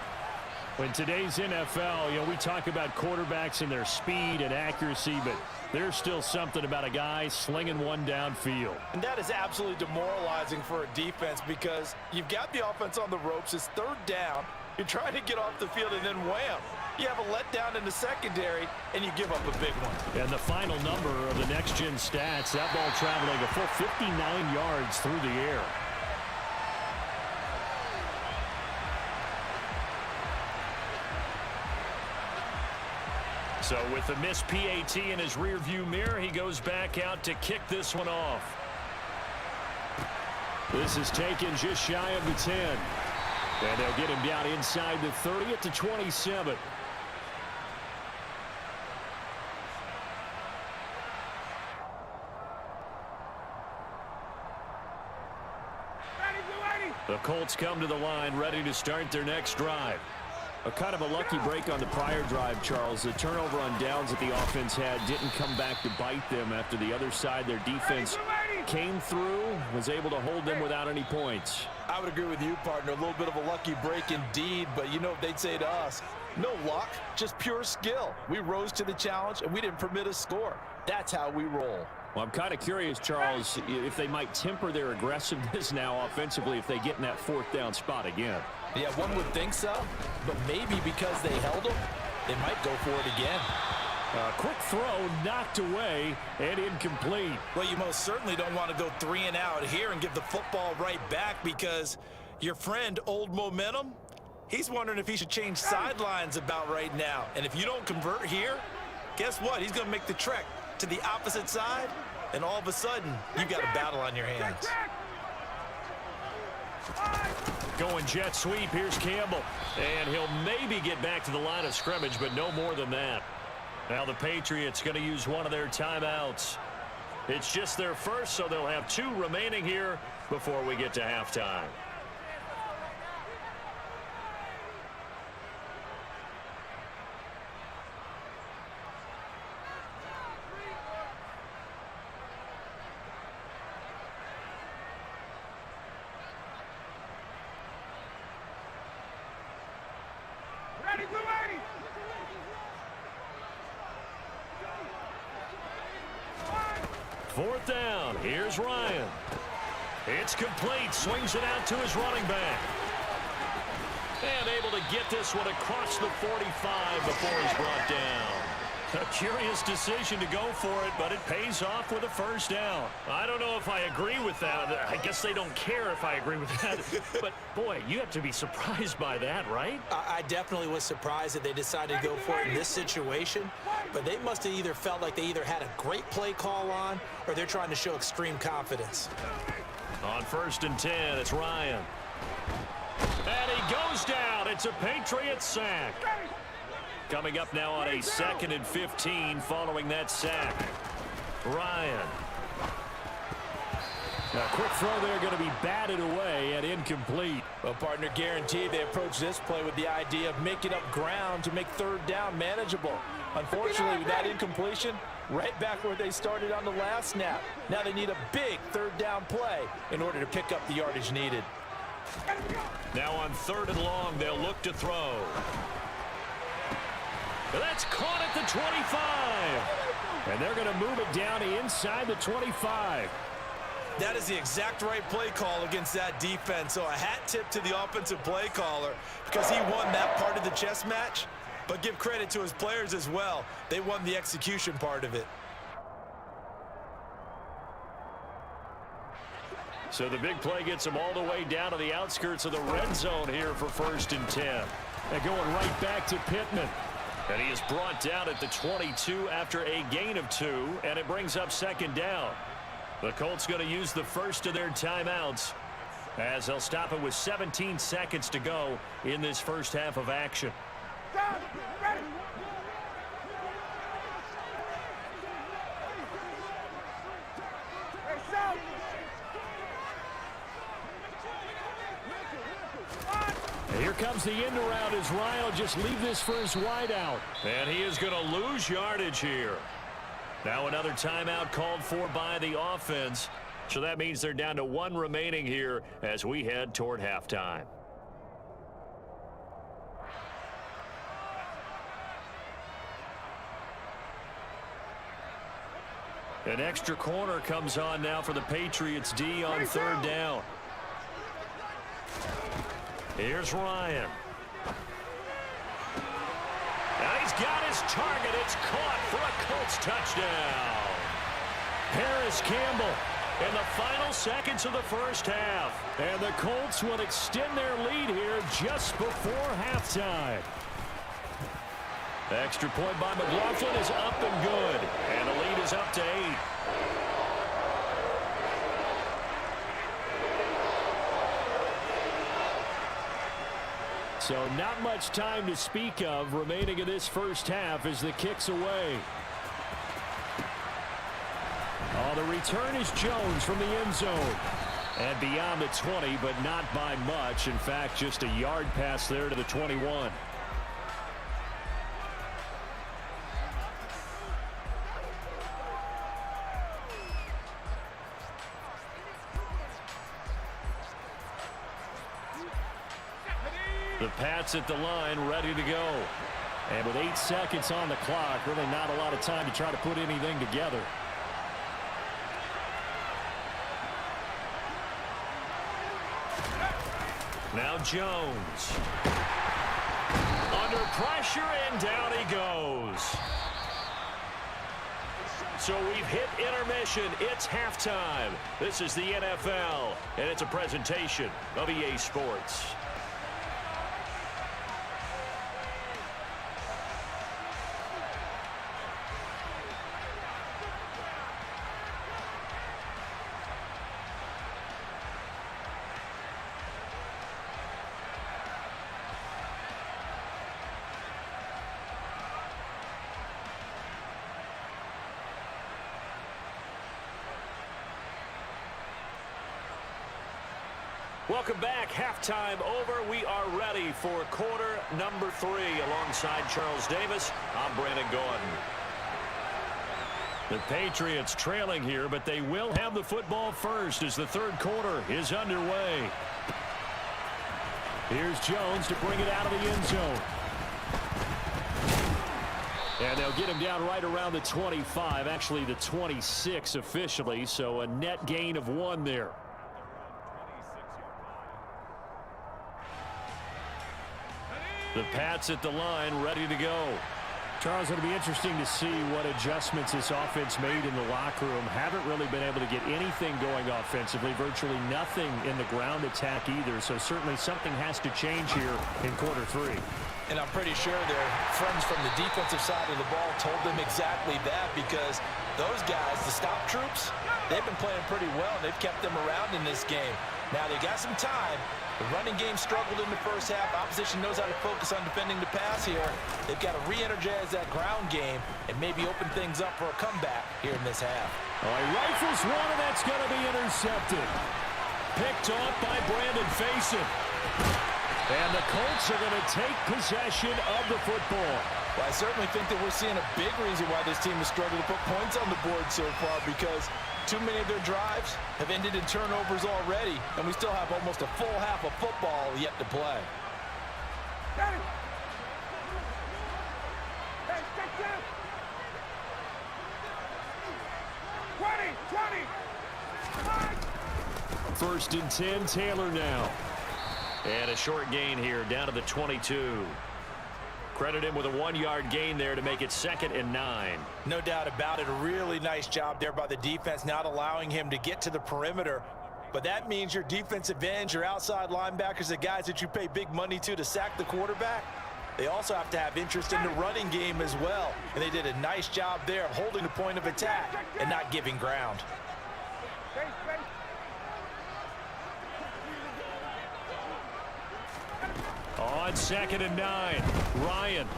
In today's NFL, we talk about quarterbacks and their speed and accuracy, but there's still something about a guy slinging one downfield. And that is absolutely demoralizing for a defense because you've got the offense on the ropes. It's 3rd down. You're trying to get off the field, and then wham, you have a letdown in the secondary, and you give up a big one. And the final number of the next-gen stats, that ball traveling a full 59 yards through the air. So with the missed PAT in his rearview mirror, he goes back out to kick this one off. This is taken just shy of the 10. And they'll get him down inside the 30 at the 27. The Colts come to the line ready to start their next drive. A kind of a lucky break on the prior drive, Charles. The turnover on downs that the offense had didn't come back to bite them after the other side. Their defense came through, was able to hold them without any points. I would agree with you, partner. A little bit of a lucky break indeed, but you know what they'd say to us? No luck, just pure skill. We rose to the challenge, and we didn't permit a score. That's how we roll. Well, I'm kind of curious, Charles, if they might temper their aggressiveness now offensively if they get in that 4th down spot again. Yeah, one would think so, but maybe because they held them, they might go for it again. Quick throw knocked away and incomplete. Well, you most certainly don't want to go 3 and out here and give the football right back because your friend, Old Momentum, he's wondering if he should change sidelines about right now. And if you don't convert here, guess what? He's going to make the trek to the opposite side, and all of a sudden, you've got a battle on your hands. Going jet sweep. Here's Campbell. And he'll maybe get back to the line of scrimmage, but no more than that. Now the Patriots going to use one of their timeouts. It's just their first, so they'll have 2 remaining here before we get to halftime. Ready, Blue 80! Fourth down. Here's Ryan. It's complete. Swings it out to his running back. And able to get this one across the 45 before he's brought down. A curious decision to go for it, but it pays off with a first down. I don't know if I agree with that. I guess they don't care if I agree with that. But, boy, you have to be surprised by that, right? I definitely was surprised that they decided to go for it in this situation, but they must have either felt like they either had a great play call on or they're trying to show extreme confidence. On 1st and 10, it's Ryan. And he goes down. It's a Patriot sack. Coming up now on a 2nd and 15 following that sack. Ryan. A quick throw there going to be batted away and incomplete. Well, partner, guaranteed they approach this play with the idea of making up ground to make 3rd down manageable. Unfortunately, with that incompletion, right back where they started on the last snap. Now they need a big 3rd down play in order to pick up the yardage needed. Now on 3rd and long, they'll look to throw. That's caught at the 25. And they're going to move it down inside the 25. That is the exact right play call against that defense. So a hat tip to the offensive play caller because he won that part of the chess match. But give credit to his players as well. They won the execution part of it. So the big play gets them all the way down to the outskirts of the red zone here for 1st and 10. And going right back to Pittman. And he is brought down at the 22 after a gain of 2, and it brings up 2nd down. The Colts going to use the first of their timeouts as they'll stop it with 17 seconds to go in this first half of action. Down, ready! Hey, shout! Here comes the end around as Ryan will just leave this for his wideout. And he is going to lose yardage here. Now another timeout called for by the offense. So that means they're down to 1 remaining here as we head toward halftime. An extra corner comes on now for the Patriots D on 3rd down. Here's Ryan. Now he's got his target. It's caught for a Colts touchdown. Harris Campbell in the final seconds of the first half. And the Colts will extend their lead here just before halftime. Extra point by McLaughlin is up and good. And the lead is up to 8. So not much time to speak of remaining in this first half as the kick's away. Oh, the return is Jones from the end zone. And beyond the 20, but not by much. In fact, just a yard pass there to the 21. The Pats at the line, ready to go. And with 8 seconds on the clock, really not a lot of time to try to put anything together. Now Jones. Under pressure, and down he goes. So we've hit intermission. It's halftime. This is the NFL, and it's a presentation of EA Sports. Welcome back. Halftime over. We are ready for quarter number 3. Alongside Charles Davis, I'm Brandon Gordon. The Patriots trailing here, but they will have the football first as the third quarter is underway. Here's Jones to bring it out of the end zone. And they'll get him down right around the 25, actually the 26 officially, so a net gain of 1 there. The Pats at the line, ready to go. Charles, it'll be interesting to see what adjustments this offense made in the locker room. Haven't really been able to get anything going offensively, virtually nothing in the ground attack either, so certainly something has to change here in quarter 3. And I'm pretty sure their friends from the defensive side of the ball told them exactly that, because those guys, the stop troops, they've been playing pretty well, and they've kept them around in this game. Now they got some time. The running game struggled in the first half. Opposition knows how to focus on defending the pass here. They've got to re-energize that ground game and maybe open things up for a comeback here in this half. Oh, he rifles one, and that's going to be intercepted. Picked off by Brandon Faison. And the Colts are going to take possession of the football. Well, I certainly think that we're seeing a big reason why this team has struggled to put points on the board so far, because too many of their drives have ended in turnovers already, and we still have almost a full half of football yet to play. Ready. Hey, check down. 20. First and 10, Taylor now. And a short gain here, down to the 22. Credit him with a 1-yard gain there to make it 2nd and 9. No doubt about it. A really nice job there by the defense, not allowing him to get to the perimeter. But that means your defensive ends, your outside linebackers, the guys that you pay big money to sack the quarterback, they also have to have interest in the running game as well. And they did a nice job there of holding the point of attack and not giving ground. On 2nd and 9, Ryan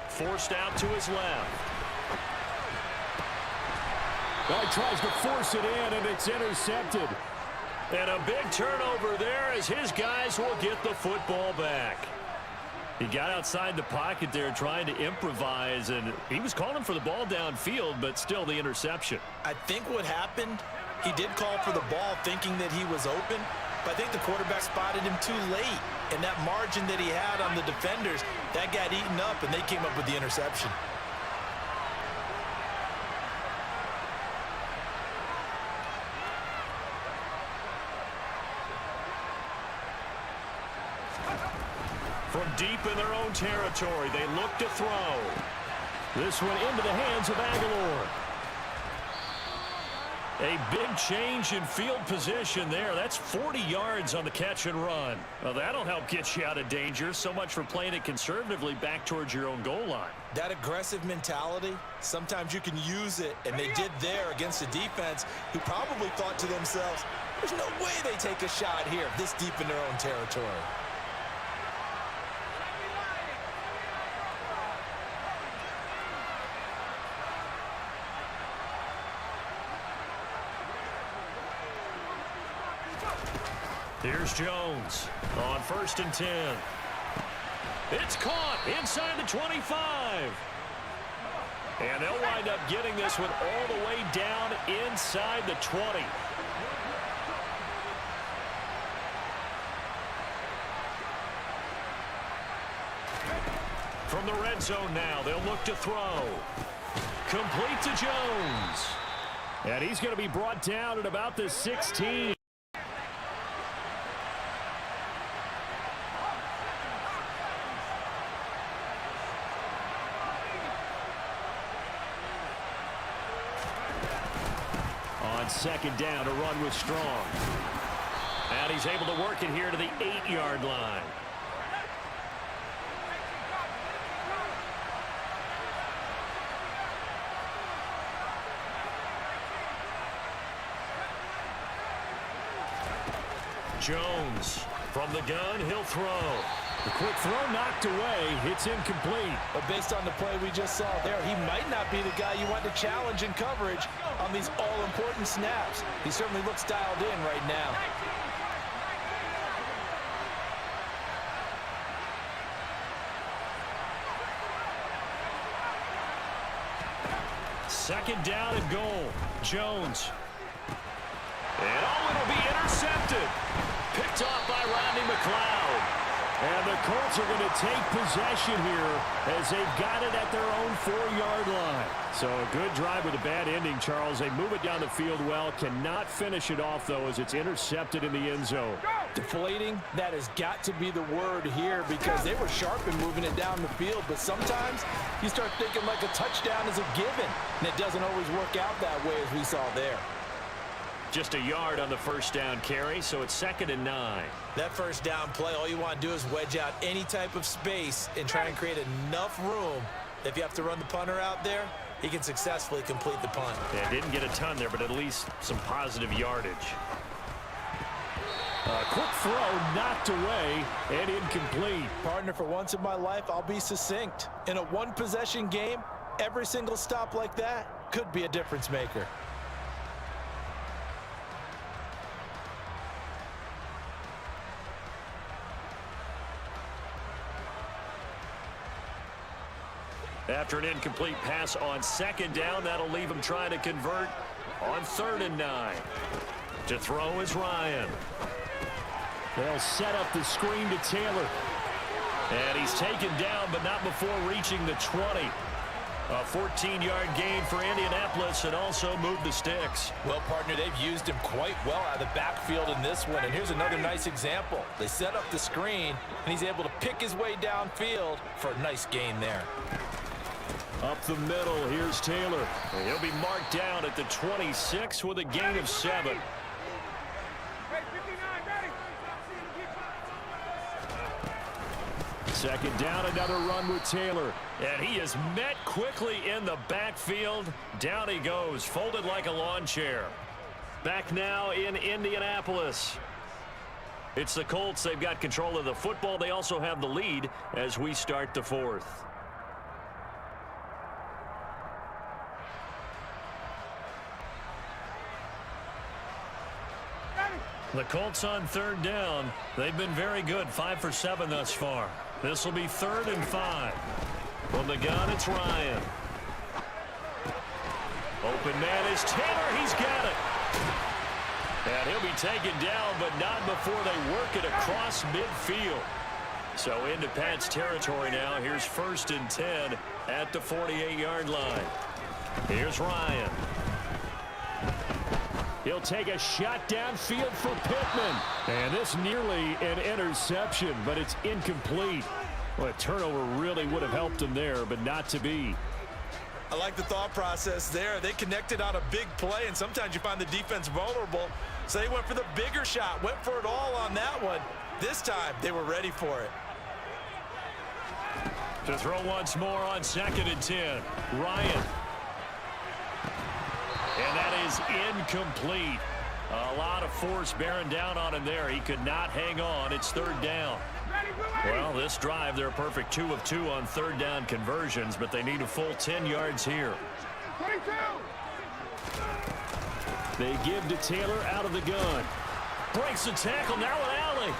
forced out to his left. Well, he tries to force it in, and it's intercepted. And a big turnover there as his guys will get the football back. He got outside the pocket there trying to improvise, and he was calling for the ball downfield, but still the interception. I think what happened, he did call for the ball thinking that he was open, but I think the quarterback spotted him too late. And that margin that he had on the defenders, that got eaten up, and they came up with the interception. From deep in their own territory, they look to throw. This one into the hands of Aguilar. A big change in field position there. That's 40 yards on the catch and run. Well, that'll help get you out of danger. So much for playing it conservatively back towards your own goal line. That aggressive mentality, sometimes you can use it, and they did there against a defense who probably thought to themselves, there's no way they take a shot here this deep in their own territory. Here's Jones on 1st and 10. It's caught inside the 25. And they'll wind up getting this one all the way down inside the 20. From the red zone now, they'll look to throw. Complete to Jones. And he's going to be brought down at about the 16. On 2nd down, a run with Strong. And he's able to work it here to the 8-yard line. Jones from the gun, he'll throw. The quick throw knocked away. It's incomplete. But based on the play we just saw there, he might not be the guy you want to challenge in coverage on these all-important snaps. He certainly looks dialed in right now. Second down and goal. Jones. And it'll be intercepted. Picked off by Rodney McLeod. And the Colts are going to take possession here as they've got it at their own 4-yard line. So a good drive with a bad ending, Charles. They move it down the field well. Cannot finish it off, though, as it's intercepted in the end zone. Deflating, that has got to be the word here because they were sharp in moving it down the field. But sometimes you start thinking like a touchdown is a given, and it doesn't always work out that way as we saw there. Just a yard on the first down carry, so it's 2nd and 9. That first down play, all you want to do is wedge out any type of space and try and create enough room. If you have to run the punter out there, he can successfully complete the punt. Yeah, didn't get a ton there, but at least some positive yardage. Quick throw knocked away and incomplete. Partner, for once in my life, I'll be succinct. In a one-possession game, every single stop like that could be a difference maker. After an incomplete pass on 2nd down, that'll leave him trying to convert on 3rd and 9. To throw is Ryan. They'll set up the screen to Taylor. And he's taken down, but not before reaching the 20. A 14-yard gain for Indianapolis and also moved the sticks. Well, partner, they've used him quite well out of the backfield in this one. And here's another nice example. They set up the screen, and he's able to pick his way downfield for a nice gain there. Up the middle, here's Taylor. And he'll be marked down at the 26 with a gain of 7. Second down, another run with Taylor. And he is met quickly in the backfield. Down he goes, folded like a lawn chair. Back now in Indianapolis. It's the Colts. They've got control of the football. They also have the lead as we start the 4th. The Colts on 3rd down. They've been very good, 5 for 7 thus far. This will be 3rd and 5. From the gun, it's Ryan. Open man is Taylor. He's got it. And he'll be taken down, but not before they work it across midfield. So into Pat's territory now. Here's 1st and 10 at the 48-yard line. Here's Ryan. He'll take a shot downfield for Pittman. And this nearly an interception, but it's incomplete. Well, a turnover really would have helped him there, but not to be. I like the thought process there. They connected on a big play, and sometimes you find the defense vulnerable. So they went for the bigger shot, went for it all on that one. This time, they were ready for it. To throw once more on 2nd and 10. Ryan. And that is incomplete. A lot of force bearing down on him there. He could not hang on. It's 3rd down. Well, this drive, they're a perfect 2 of 2 on 3rd down conversions, but they need a full 10 yards here. 22. They give to Taylor out of the gun. Breaks the tackle. Now an alley.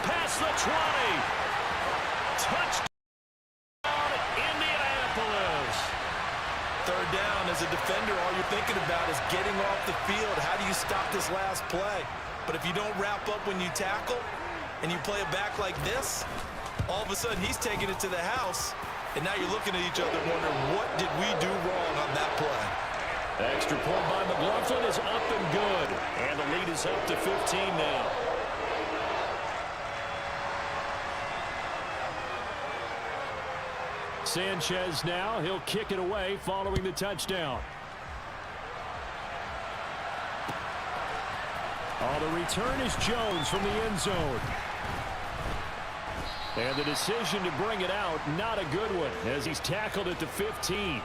Past the 20. Touchdown. Third down, as a defender, all you're thinking about is getting off the field. How do you stop this last play? But if you don't wrap up when you tackle and you play it back like this, all of a sudden he's taking it to the house, and now you're looking at each other wondering, what did we do wrong on that play? Extra point by McLaughlin is up and good. And the lead is up to 15 now. Sanchez now. He'll kick it away following the touchdown. The return is Jones from the end zone. And the decision to bring it out, not a good one, as he's tackled at the 15.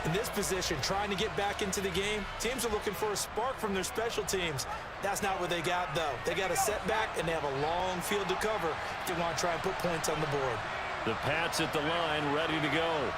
In this position, trying to get back into the game, teams are looking for a spark from their special teams. That's not what they got, though. They got a setback, and they have a long field to cover if they want to try and put points on the board. The Pats at the line, ready to go.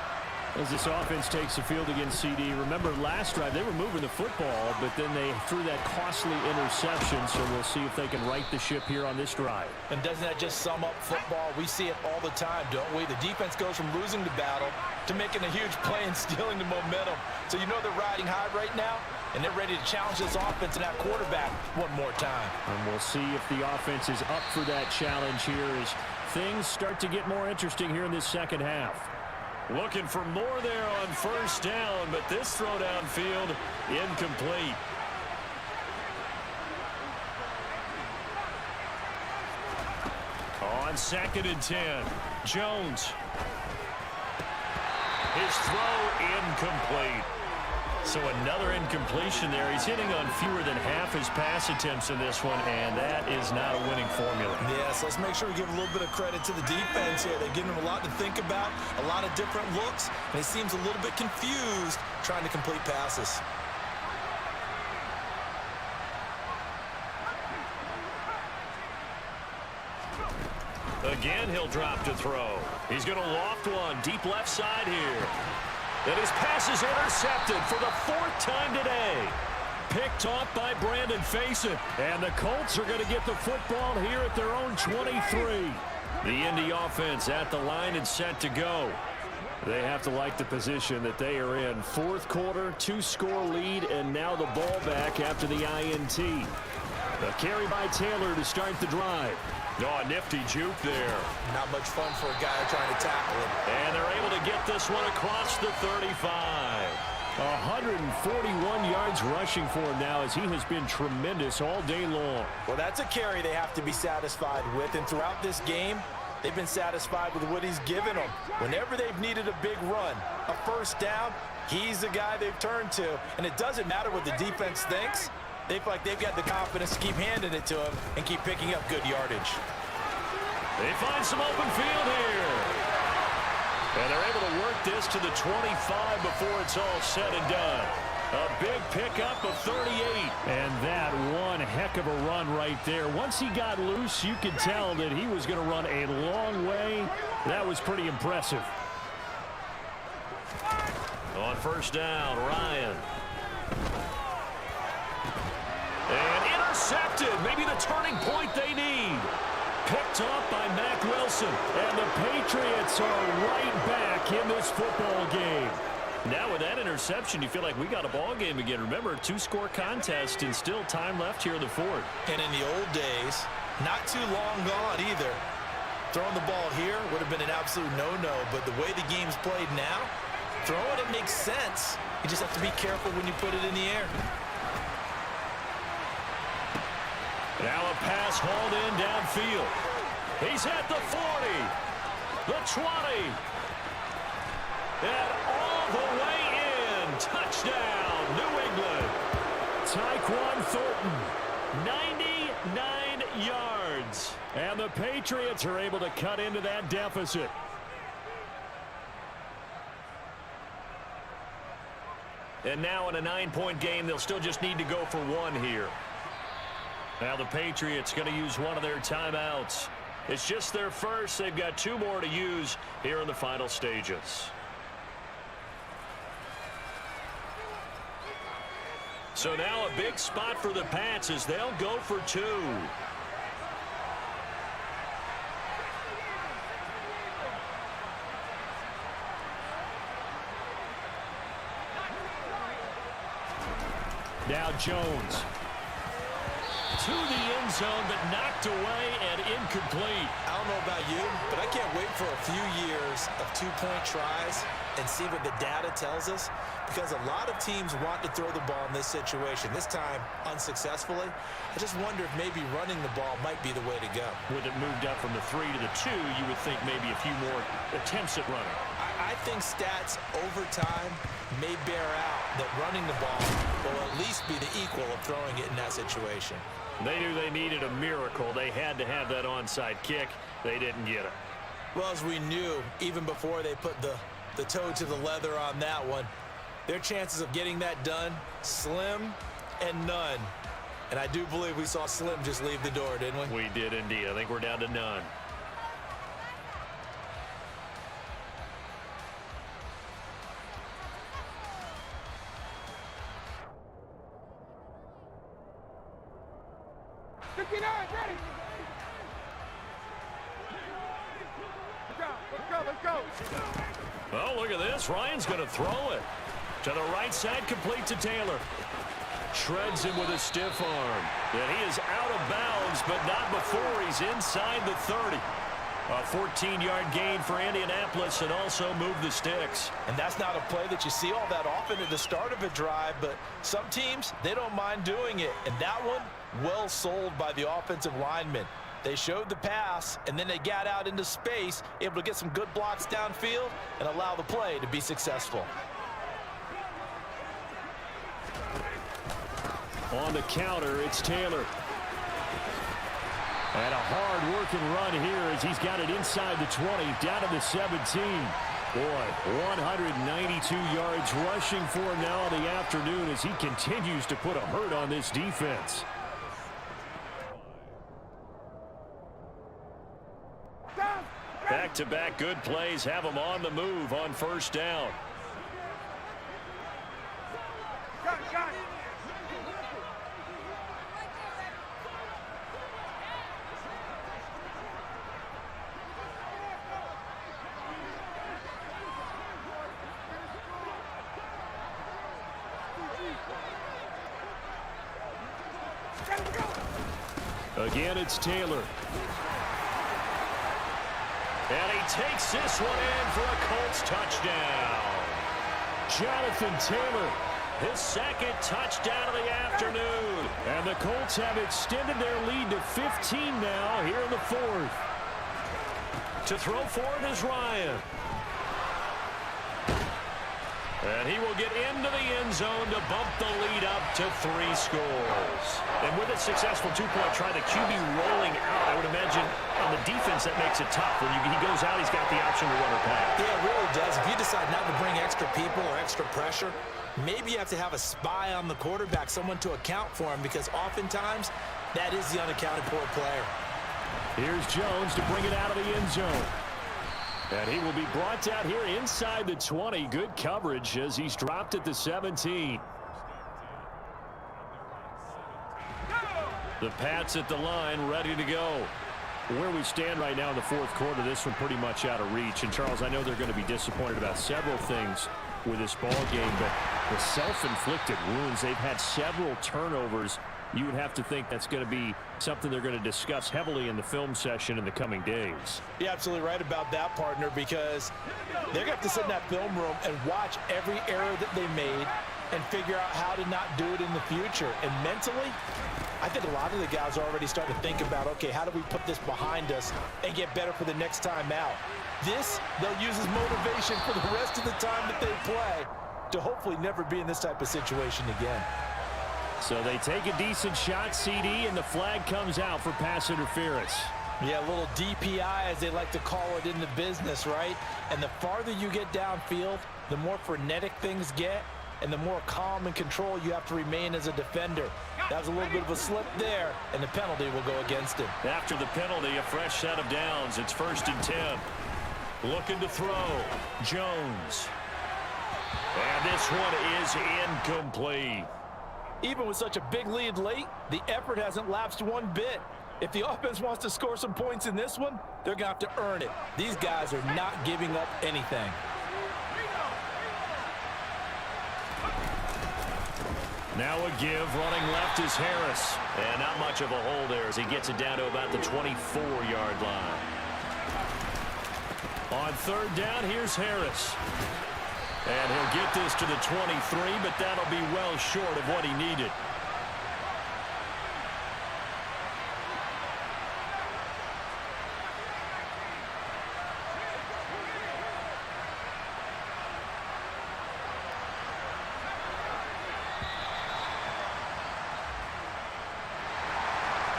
As this offense takes the field against CD, remember last drive they were moving the football, but then they threw that costly interception, so we'll see if they can right the ship here on this drive. And doesn't that just sum up football? We see it all the time, don't we? The defense goes from losing the battle to making a huge play and stealing the momentum. So you know they're riding high right now, and they're ready to challenge this offense and that quarterback one more time. And we'll see if the offense is up for that challenge here as things start to get more interesting here in this second half. Looking for more there on first down, but this throw downfield incomplete. On 2nd and 10, Jones. His throw incomplete. So another incompletion there. He's hitting on fewer than half his pass attempts in this one, and that is not a winning formula. Yes, let's make sure we give a little bit of credit to the defense here. They've given him a lot to think about, a lot of different looks, and he seems a little bit confused trying to complete passes. Again, he'll drop to throw. He's going to loft one deep left side here. And his pass is intercepted for the 4th time today. Picked off by Brandon Faison. And the Colts are going to get the football here at their own 23. The Indy offense at the line and set to go. They have to like the position that they are in. 4th quarter, 2-score lead, and now the ball back after the INT. A carry by Taylor to start the drive. Oh, a nifty juke there. Not much fun for a guy trying to tackle him. And they're able to get this one across the 35. 141 yards rushing for him now as he has been tremendous all day long. Well, that's a carry they have to be satisfied with. And throughout this game, they've been satisfied with what he's given them. Whenever they've needed a big run, a first down, he's the guy they've turned to. And it doesn't matter what the defense thinks. They feel like they've got the confidence to keep handing it to him and keep picking up good yardage. They find some open field here. And they're able to work this to the 25 before it's all said and done. A big pickup of 38. And that one heck of a run right there. Once he got loose, you could tell that he was going to run a long way. That was pretty impressive. On first down, Ryan. And intercepted. Maybe the turning point they need. Picked off by Mack Wilson. And the Patriots are right back in this football game. Now with that interception, you feel like we got a ball game again. Remember, a 2-score contest and still time left here in the 4th. And in the old days, not too long gone either. Throwing the ball here would have been an absolute no-no. But the way the game's played now, throwing it makes sense. You just have to be careful when you put it in the air. Now a pass hauled in downfield. He's at the 40, the 20, and all the way in. Touchdown, New England. Tyquan Thornton, 99 yards. And the Patriots are able to cut into that deficit. And now in a 9-point game, they'll still just need to go for one here. Now the Patriots going to use one of their timeouts. It's just their first. They've got 2 more to use here in the final stages. So now a big spot for the Pats as they'll go for 2. Now Jones. To the end zone, but knocked away and incomplete. I don't know about you, but I can't wait for a few years of 2-point tries and see what the data tells us, because a lot of teams want to throw the ball in this situation, this time unsuccessfully. I just wonder if maybe running the ball might be the way to go. With it moved up from the 3 to the 2, you would think maybe a few more attempts at running. I think stats over time may bear out that running the ball will at least be the equal of throwing it in that situation. They knew they needed a miracle. They had to have that onside kick. They didn't get it. Well, as we knew, even before they put the toe to the leather on that one, their chances of getting that done, slim and none. And I do believe we saw Slim just leave the door, didn't we? We did indeed. I think we're down to none. 59, ready. Let's go. Oh, look at this. Ryan's going to throw it. To the right side, complete to Taylor. Shreds him with a stiff arm. And he is out of bounds, but not before he's inside the 30. A 14-yard gain for Indianapolis and also move the sticks. And that's not a play that you see all that often at the start of a drive, but some teams, they don't mind doing it. And that one, well sold by the offensive lineman. They showed the pass, and then they got out into space, able to get some good blocks downfield and allow the play to be successful. On the counter, it's Taylor. And a hard-working run here as he's got it inside the 20, down to the 17. Boy, 192 yards rushing for him now in the afternoon as he continues to put a hurt on this defense. Back-to-back good plays have him on the move on first down. Got it. Again, it's Taylor. And he takes this one in for a Colts touchdown. Jonathan Taylor, his second touchdown of the afternoon. And the Colts have extended their lead to 15 now here in the fourth. To throw for it is Ryan. And he will get into the end zone to bump the lead up to 3 scores. And with a successful two-point try, the QB rolling out, I would imagine on the defense that makes it tough. When he goes out, he's got the option to run or pass. Yeah, it really does. If you decide not to bring extra people or extra pressure, maybe you have to have a spy on the quarterback, someone to account for him, because oftentimes that is the unaccounted for player. Here's Jones to bring it out of the end zone. And he will be brought down here inside the 20. Good coverage as he's dropped at the 17. The Pats at the line, ready to go. Where we stand right now in the fourth quarter, this one pretty much out of reach. And, Charles, I know they're going to be disappointed about several things with this ball game, but the self-inflicted wounds, they've had several turnovers. You would have to think that's going to be something they're going to discuss heavily in the film session in the coming days. You're absolutely right about that, partner, because they're going to have to sit in that film room and watch every error that they made and figure out how to not do it in the future. And mentally, I think a lot of the guys are already starting to think about, okay, how do we put this behind us and get better for the next time out? This, they'll use as motivation for the rest of the time that they play to hopefully never be in this type of situation again. So they take a decent shot, CD, and the flag comes out for pass interference. Yeah, a little DPI, as they like to call it in the business, right? And the farther you get downfield, the more frenetic things get, and the more calm and control you have to remain as a defender. That was a little bit of a slip there, and the penalty will go against him. After the penalty, a fresh set of downs. It's 1st and 10. Looking to throw. Jones. And this one is incomplete. Even with such a big lead late, the effort hasn't lapsed one bit. If the offense wants to score some points in this one, they're going to have to earn it. These guys are not giving up anything. Now a give, running left is Harris. And not much of a hole there as he gets it down to about the 24-yard line. On 3rd down, here's Harris. And he'll get this to the 23, but that'll be well short of what he needed.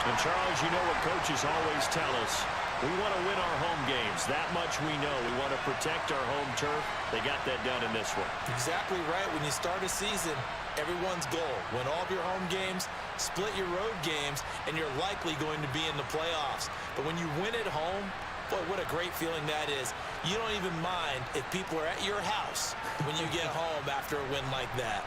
And Charles, you know what coaches always tell us. We want to win our home games. That much we know. We want to protect our home turf. They got that done in this one. Exactly right. When you start a season, everyone's goal, win all of your home games, split your road games, and you're likely going to be in the playoffs. But when you win at home, boy, what a great feeling that is. You don't even mind if people are at your house when you get home after a win like that.